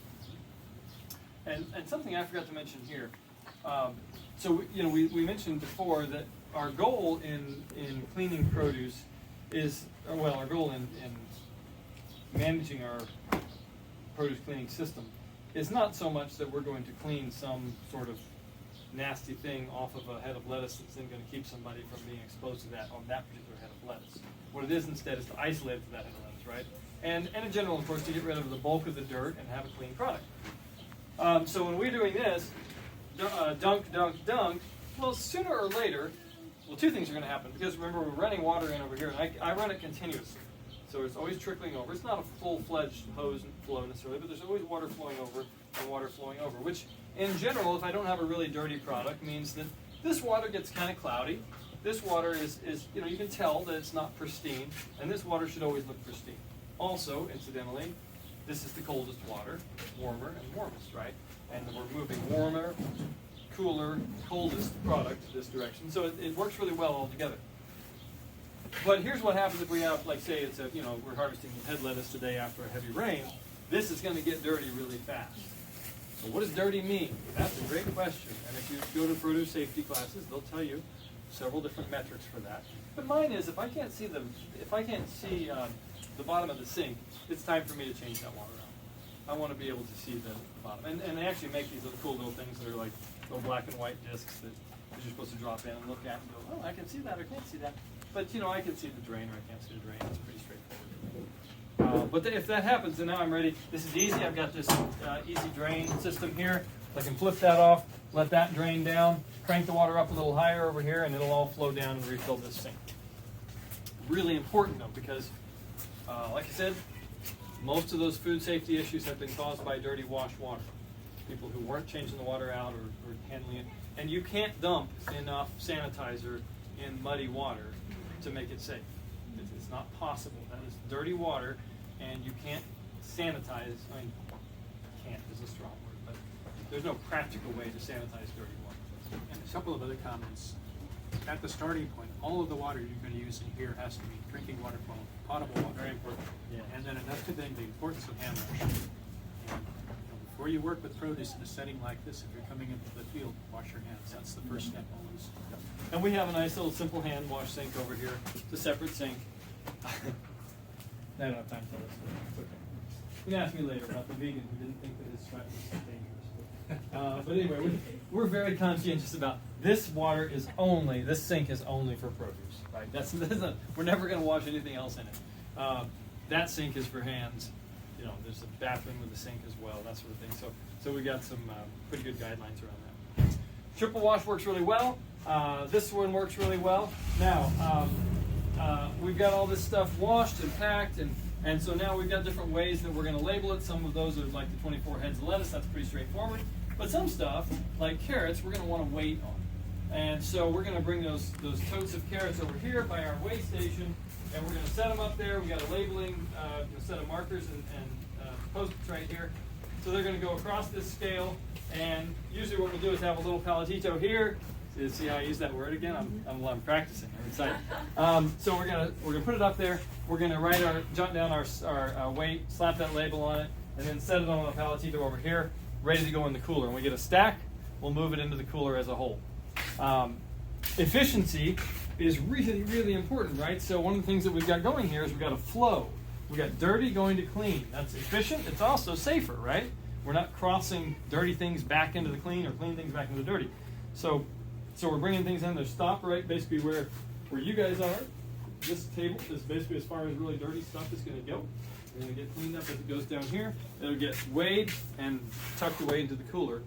And something I forgot to mention here. We mentioned before that our goal in cleaning produce our goal in managing our produce cleaning system is not so much that we're going to clean some sort of nasty thing off of a head of lettuce that's then going to keep somebody from being exposed to that on that particular head of lettuce. What it is instead is to isolate it to that head of lettuce, right? And in general, of course, to get rid of the bulk of the dirt and have a clean product. So when we're doing this, dunk, well, sooner or later, two things are going to happen. Because remember, we're running water in over here, and I run it continuously. So it's always trickling over. It's not a full-fledged hose flow necessarily, but there's always water flowing over and water flowing over, which in general, if I don't have a really dirty product, means that this water gets kind of cloudy. This water is you can tell that it's not pristine, and this water should always look pristine. Also, incidentally, this is the coldest water, warmer and warmest, right? And we're moving warmer, cooler, coldest product this direction. So it works really well all together. But here's what happens if we have, like, say it's we're harvesting head lettuce today after a heavy rain. This is going to get dirty really fast. So what does dirty mean? That's a great question. And if you go to produce safety classes, they'll tell you several different metrics for that. But mine is if I can't see the bottom of the sink, it's time for me to change that water out. I want to be able to see the bottom. And they actually make these cool little things that are like little black and white discs that you're supposed to drop in and look at and go, oh, I can see that or can't see that. But I can see the drain or I can't see the drain. It's pretty straightforward. But if that happens, then now I'm ready. This is easy. I've got this easy drain system here. I can flip that off, let that drain down, crank the water up a little higher over here, and it'll all flow down and refill this sink. Really important, though, because, like I said, most of those food safety issues have been caused by dirty wash water. People who weren't changing the water out or handling it. And you can't dump enough sanitizer in muddy water to make it safe. It's not possible. That is dirty water, and you can't sanitize. I mean, can't is a strong word, but there's no practical way to sanitize dirty water. And a couple of other comments. At the starting point, all of the water you're going to use in here has to be drinking water quality, potable water. Very important. Yeah. And then enough to then the importance of hand washing. And, before you work with produce in a setting like this, if you're coming into the field, wash your hands. That's the first step always. And we have a nice little simple hand wash sink over here. It's a separate sink. I don't have time for this. It's okay. You can ask me later about the vegan who didn't think that his sweat was dangerous. But anyway, we're very conscientious about this this sink is only for produce, right? We're never going to wash anything else in it. That sink is for hands. You know, there's a bathroom with a sink as well, that sort of thing. So we got some pretty good guidelines around that. Triple wash works really well. This one works really well. Now, we've got all this stuff washed and packed, and so now we've got different ways that we're going to label it. Some of those are like the 24 heads of lettuce. That's pretty straightforward. But some stuff, like carrots, we're going to want to weight on. And so we're going to bring those totes of carrots over here by our weigh station, and we're going to set them up there. We've got a labeling set of markers and post-its right here. So they're going to go across this scale, and usually what we'll do is have a little paletito here. See how I use that word again? I'm practicing. I'm excited. So we're gonna put it up there. We're gonna jot down our weight, slap that label on it, and then set it on a paletito over here, ready to go in the cooler. When we get a stack, we'll move it into the cooler as a whole. Efficiency is really, really important, right? So one of the things that we've got going here is we've got a flow. We've got dirty going to clean. That's efficient. It's also safer, right? We're not crossing dirty things back into the clean or clean things back into the dirty. So we're bringing things in. They're stopped right basically where you guys are. This table is basically as far as really dirty stuff is going to go. It's going to get cleaned up as it goes down here. It'll get weighed and tucked away into the cooler.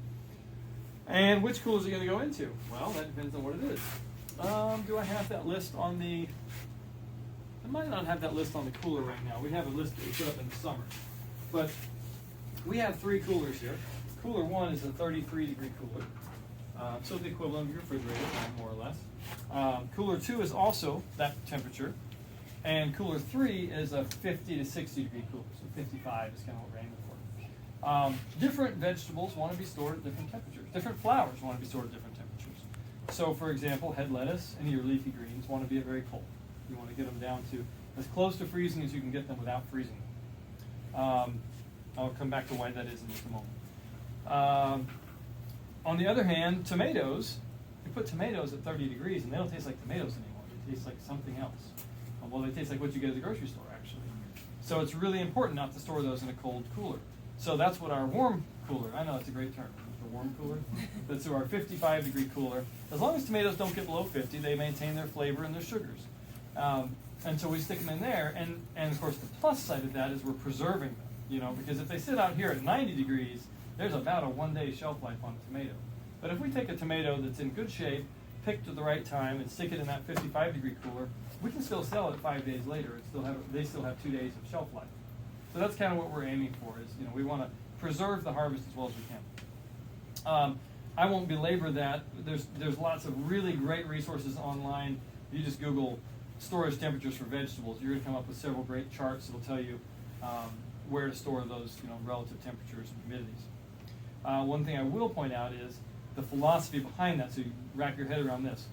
And which cooler is it going to go into? Well, that depends on what it is. Do I have that list on the... I might not have that list on the cooler right now. We have a list that we put up in the summer. But we have 3 coolers here. Cooler 1 is a 33-degree cooler. So the equivalent of your refrigerator, more or less. Cooler 2 is also that temperature. And cooler 3 is a 50 to 60 degree cooler. So 55 is kind of what we're aiming for. Different vegetables want to be stored at different temperatures. Different flowers want to be stored at different temperatures. So for example, head lettuce and your leafy greens want to be at very cold. You want to get them down to as close to freezing as you can get them without freezing them. I'll come back to why that is in just a moment. On the other hand, tomatoes, you put tomatoes at 30 degrees and they don't taste like tomatoes anymore. They taste like something else. Well, they taste like what you get at the grocery store, actually. So it's really important not to store those in a cold cooler. So that's what our warm cooler, I know it's a great term, the warm cooler. That's our 55-degree cooler. As long as tomatoes don't get below 50, they maintain their flavor and their sugars. And so we stick them in there. And of course, the plus side of that is we're preserving them. You know, because if they sit out here at 90 degrees, there's about a 1-day shelf life on a tomato. But if we take a tomato that's in good shape, picked at the right time, and stick it in that 55-degree cooler, we can still sell it 5 days later. They still have 2 days of shelf life. So that's kind of what we're aiming for. Is we want to preserve the harvest as well as we can. I won't belabor that. There's lots of really great resources online. You just Google storage temperatures for vegetables. You're going to come up with several great charts that'll tell you where to store those relative temperatures and humidities. One thing I will point out is the philosophy behind that, so you wrap your head around this.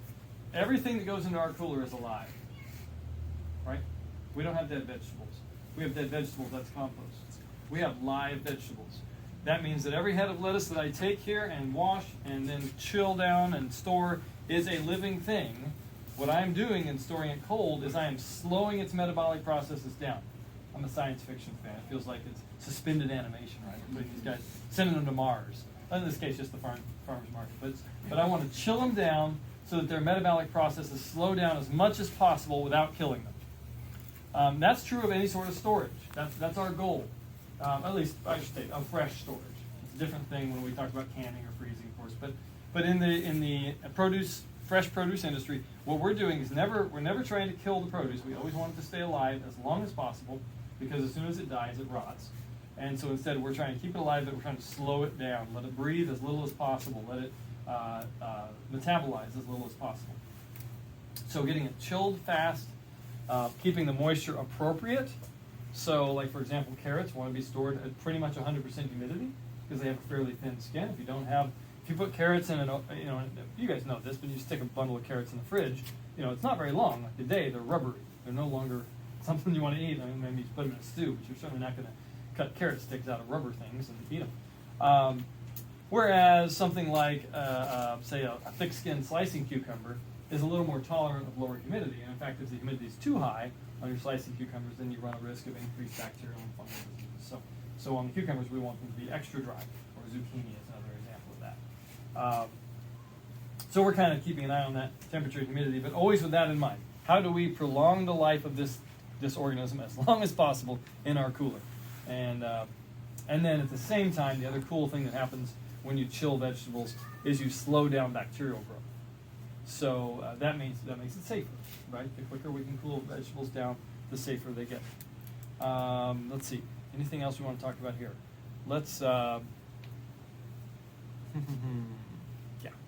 Everything that goes into our cooler is alive, right? We don't have dead vegetables. We have dead vegetables, that's compost. We have live vegetables. That means that every head of lettuce that I take here and wash and then chill down and store is a living thing. What I'm doing in storing it cold is I am slowing its metabolic processes down. I'm a science fiction fan. It feels like it's suspended animation, right? Putting these guys, sending them to Mars. In this case, just the farmer's market. But I want to chill them down so that their metabolic processes slow down as much as possible without killing them. That's true of any sort of storage. That's our goal. At least, I should say, of fresh storage. It's a different thing when we talk about canning or freezing, of course. But in the fresh produce industry, what we're doing is we're never trying to kill the produce. We always want it to stay alive as long as possible, because as soon as it dies, it rots. And so instead, we're trying to keep it alive, but we're trying to slow it down, let it breathe as little as possible, let it metabolize as little as possible. So getting it chilled fast, keeping the moisture appropriate. So, like for example, carrots want to be stored at pretty much 100% humidity because they have a fairly thin skin. If you put carrots in you guys know this, but you stick a bundle of carrots in the fridge, it's not very long. Like a day, they're rubbery. They're no longer something you want to eat. I mean, maybe you put them in a stew, but you're certainly not going to cut carrot sticks out of rubber things and eat them. Whereas something like, say, a thick-skinned slicing cucumber is a little more tolerant of lower humidity. And in fact, if the humidity is too high on your slicing cucumbers, then you run a risk of increased bacterial and fungal diseases. So on the cucumbers, we want them to be extra dry, or zucchini is another example. So we're kind of keeping an eye on that temperature and humidity, but always with that in mind. How do we prolong the life of this organism as long as possible in our cooler? And then at the same time, the other cool thing that happens when you chill vegetables is you slow down bacterial growth. So that makes it safer, right? The quicker we can cool vegetables down, the safer they get. Let's see. Anything else we want to talk about here? Let's. Yeah,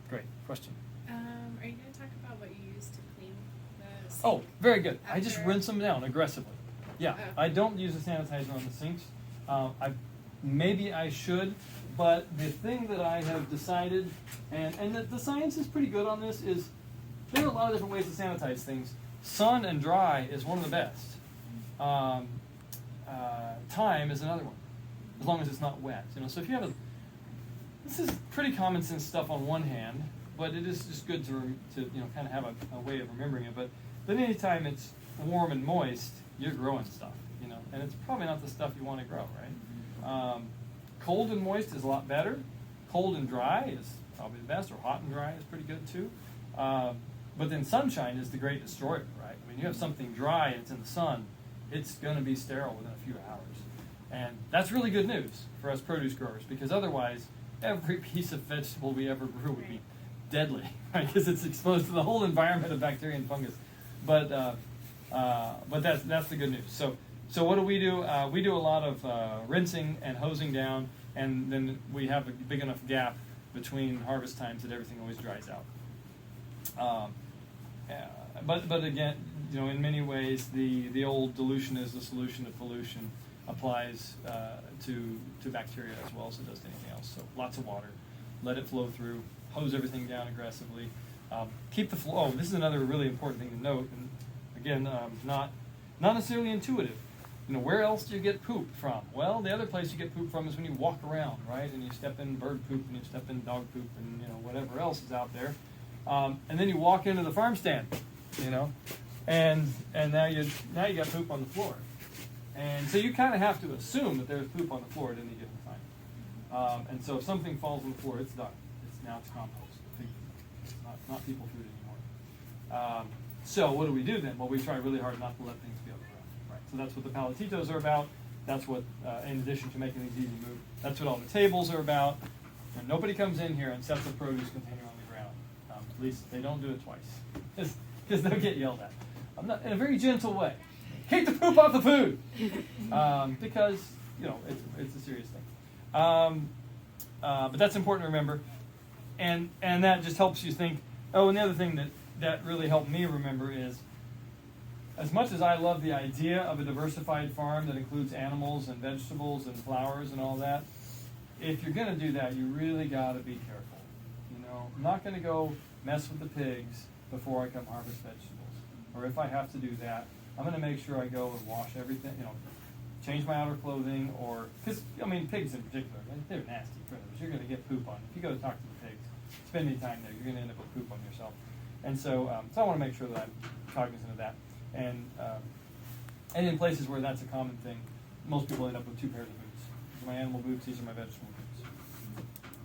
great question. Are you going to talk about what you use to clean the sink? Oh, very good. I just after- rinse them down aggressively. Yeah, Oh. I don't use a sanitizer on the sinks. Maybe I should, but the thing that I have decided, and the science is pretty good on this, is there are a lot of different ways to sanitize things. Sun and dry is one of the best. Thyme is another one, as long as it's not wet. So if you have this is pretty common sense stuff on one hand, but it is just good to kind of have a way of remembering it. But anytime it's warm and moist, you're growing stuff, and it's probably not the stuff you want to grow, right? Cold and moist is a lot better. Cold and dry is probably the best, or hot and dry is pretty good too. But then sunshine is the great destroyer, right? I mean, you have something dry and it's in the sun, it's going to be sterile within a few hours. And that's really good news for us produce growers, because otherwise every piece of vegetable we ever grew would be deadly, right? Because it's exposed to the whole environment of bacteria and fungus. But that's the good news. So what do? We do a lot of rinsing and hosing down, and then we have a big enough gap between harvest times that everything always dries out. But again, in many ways, the old dilution is the solution to pollution applies to bacteria as well as it does to anything else. So lots of water, let it flow through, hose everything down aggressively, keep the flow. Oh, this is another really important thing to note, and again, not necessarily intuitive. Where else do you get poop from? Well, the other place you get poop from is when you walk around, right? And you step in bird poop, and you step in dog poop, and whatever else is out there. And then you walk into the farm stand, and now you got poop on the floor. And so you kind of have to assume that there's poop on the floor at any given time. And so if something falls on the floor, it's done. Now it's compost. It's not people food anymore. So what do we do then? Well, we try really hard not to let things go. Right. So that's what the paletitos are about. That's what, in addition to making things easy to move, that's what all the tables are about. And nobody comes in here and sets a produce container on the ground. At least they don't do it twice, because they'll get yelled at. I'm not in a very gentle way. Take the poop off the food, because it's a serious thing. But that's important to remember, and that just helps you think. Oh, and the other thing that really helped me remember is, as much as I love the idea of a diversified farm that includes animals and vegetables and flowers and all that, if you're going to do that, you really got to be careful. I'm not going to go mess with the pigs before I come harvest vegetables. Or if I have to do that, I'm going to make sure I go and wash everything, change my outer clothing, or, because, pigs in particular, they're nasty critters. You're going to get poop on. If you go to talk to the pigs, spend any time there, you're going to end up with poop on yourself. And so I want to make sure that I'm cognizant of that. And in places where that's a common thing, most people end up with 2 pairs of boots. These are my animal boots, these are my vegetable boots.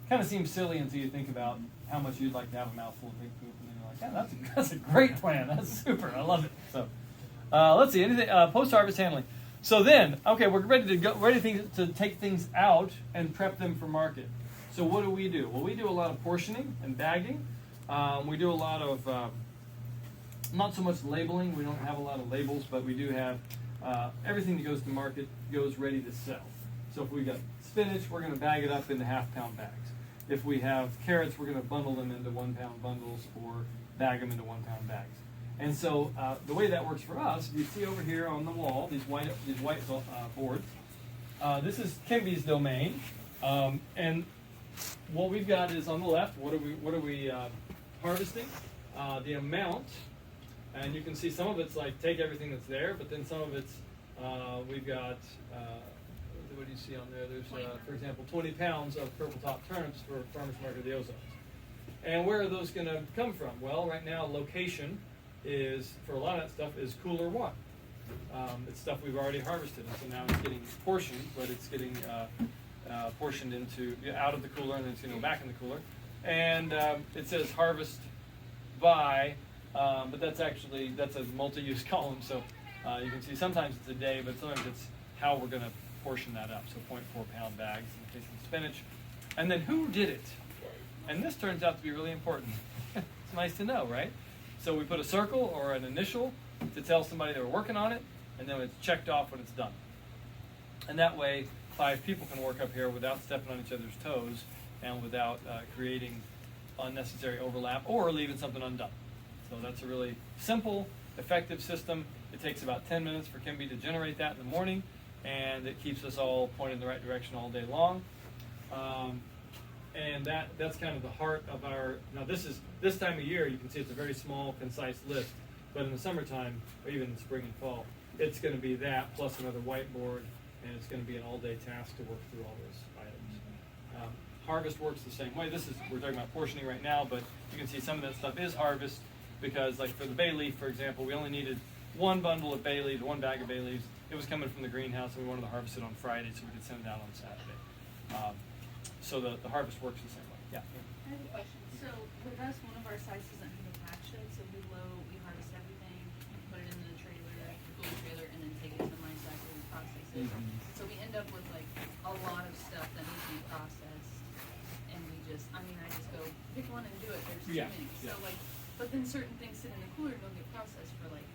Kind of seems silly until you think about how much you'd like to have a mouthful of pig poop, and then you're like, yeah, that's a great plan. That's super. I love it. So let's see, anything post-harvest handling. So then, okay, we're ready to take things out and prep them for market. So what do? Well, we do a lot of portioning and bagging. We do a lot of not so much labeling. We don't have a lot of labels, but we do have everything that goes to market goes ready to sell. So if we got spinach, we're going to bag it up into half-pound bags. If we have carrots, we're going to bundle them into 1-pound bundles or bag them into 1-pound bags. And so the way that works for us, you see over here on the wall these white boards. This is Kimby's domain, and what we've got is on the left. What are we harvesting? The amount, and you can see some of it's like take everything that's there, but then some of it's we've got. What do you see on there? There's, for example, 20 pounds of purple top turnips for Farmers Market of the Ozarks. And where are those going to come from? Well, right now, location is, for a lot of that stuff, is cooler 1. It's stuff we've already harvested, and so now it's getting portioned, but it's getting portioned out of the cooler, and then it's going to go back in the cooler. and it says harvest by, but that's a multi-use column, so you can see sometimes it's a day, but sometimes it's how we're going to portion that up. So 0.4 pound bags in the case of spinach. And then who did it? And this turns out to be really important. It's nice to know, right? So we put a circle or an initial to tell somebody they were working on it, and then it's checked off when it's done. And that way, 5 people can work up here without stepping on each other's toes and without creating unnecessary overlap or leaving something undone. So that's a really simple, effective system. It takes about 10 minutes for Kimby to generate that in the morning, and it keeps us all pointed in the right direction all day long. And that's kind of the heart of our, now this time of year, you can see it's a very small, concise list, but in the summertime, or even in spring and fall, it's going to be that plus another whiteboard, and it's going to be an all-day task to work through all those items. Harvest works the same way. We're talking about portioning right now, but you can see some of that stuff is harvest, because like for the bay leaf, for example, we only needed 1 bundle of bay leaves, 1 bag of bay leaves. It was coming from the greenhouse, and we wanted to harvest it on Friday so we could send it out on Saturday. So the harvest works the same way. Yeah. I have a question. So with us, one of our sites doesn't have a pack shed, so we harvest everything, put it in the trailer, cool trailer, and then take it to my site where we process it. So we end up with like a lot of stuff that needs to be processed, and I just go pick one and do it. There's too many. So like, but then certain things sit in the cooler and don't get processed for like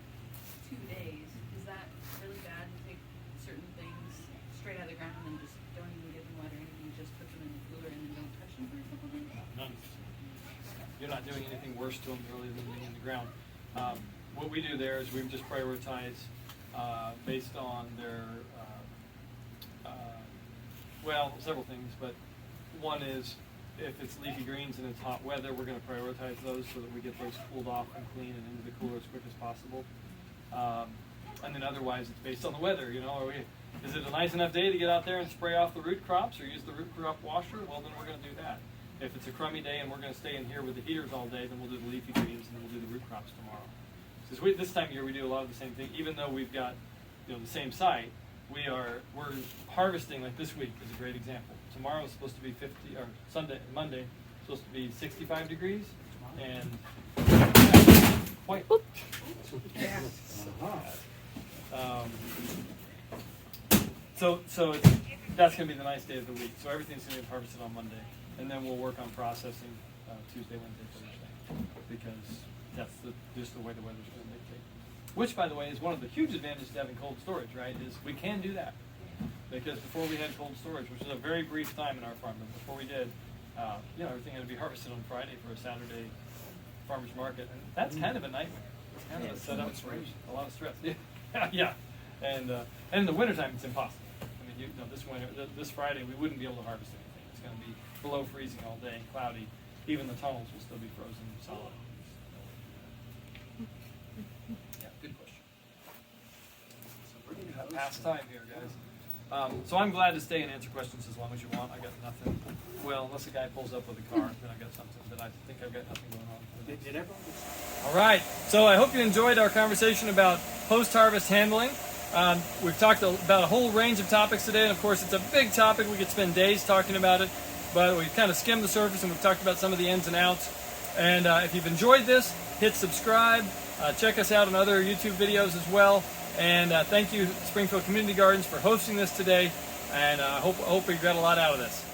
2 days. Is that really bad to take certain things straight out of the ground and then just don't even give them wet or anything, just put them in the cooler and then don't touch them for a couple days? None. You're not doing anything worse to them really than being in the ground. What we do there is we just prioritize based on their, several things, but one is if it's leafy greens and it's hot weather, we're going to prioritize those so that we get those cooled off and clean and into the cooler as quick as possible. And then otherwise it's based on the weather, is it a nice enough day to get out there and spray off the root crops or use the root crop washer? Well, then we're going to do that. If it's a crummy day and we're going to stay in here with the heaters all day, then we'll do the leafy greens and then we'll do the root crops tomorrow. Because this time of year we do a lot of the same thing, even though we've got the same site. We're harvesting, like this week is a great example. Tomorrow is supposed to be 50, or Monday, supposed to be 65 degrees, and quite. So that's going to be the nice day of the week. So everything's going to get harvested on Monday, and then we'll work on processing Tuesday, Wednesday, Thursday, because that's just the way the weather's going to dictate. Which, by the way, is one of the huge advantages to having cold storage, right? Is we can do that. Because before we had cold storage, which was a very brief time in our farm, but before we did, everything had to be harvested on Friday for a Saturday farmer's market, and that's kind of a nightmare. It's kind of a setup for a lot of stress. Yeah. And in the wintertime, it's impossible. I mean, this Friday, we wouldn't be able to harvest anything. It's going to be below freezing all day, cloudy. Even the tunnels will still be frozen solid. Yeah, good question. So we're going to have past time here, guys. So I'm glad to stay and answer questions as long as you want. I got nothing. Well, unless a guy pulls up with a car, then I got something. But I think I've got nothing going on. Did everyone? All right. So I hope you enjoyed our conversation about post-harvest handling. We've talked about a whole range of topics today, and of course, it's a big topic. We could spend days talking about it, but we've kind of skimmed the surface and we've talked about some of the ins and outs. And if you've enjoyed this, hit subscribe. Check us out on other YouTube videos as well. And thank you, Springfield Community Gardens, for hosting this today. And I hope you got a lot out of this.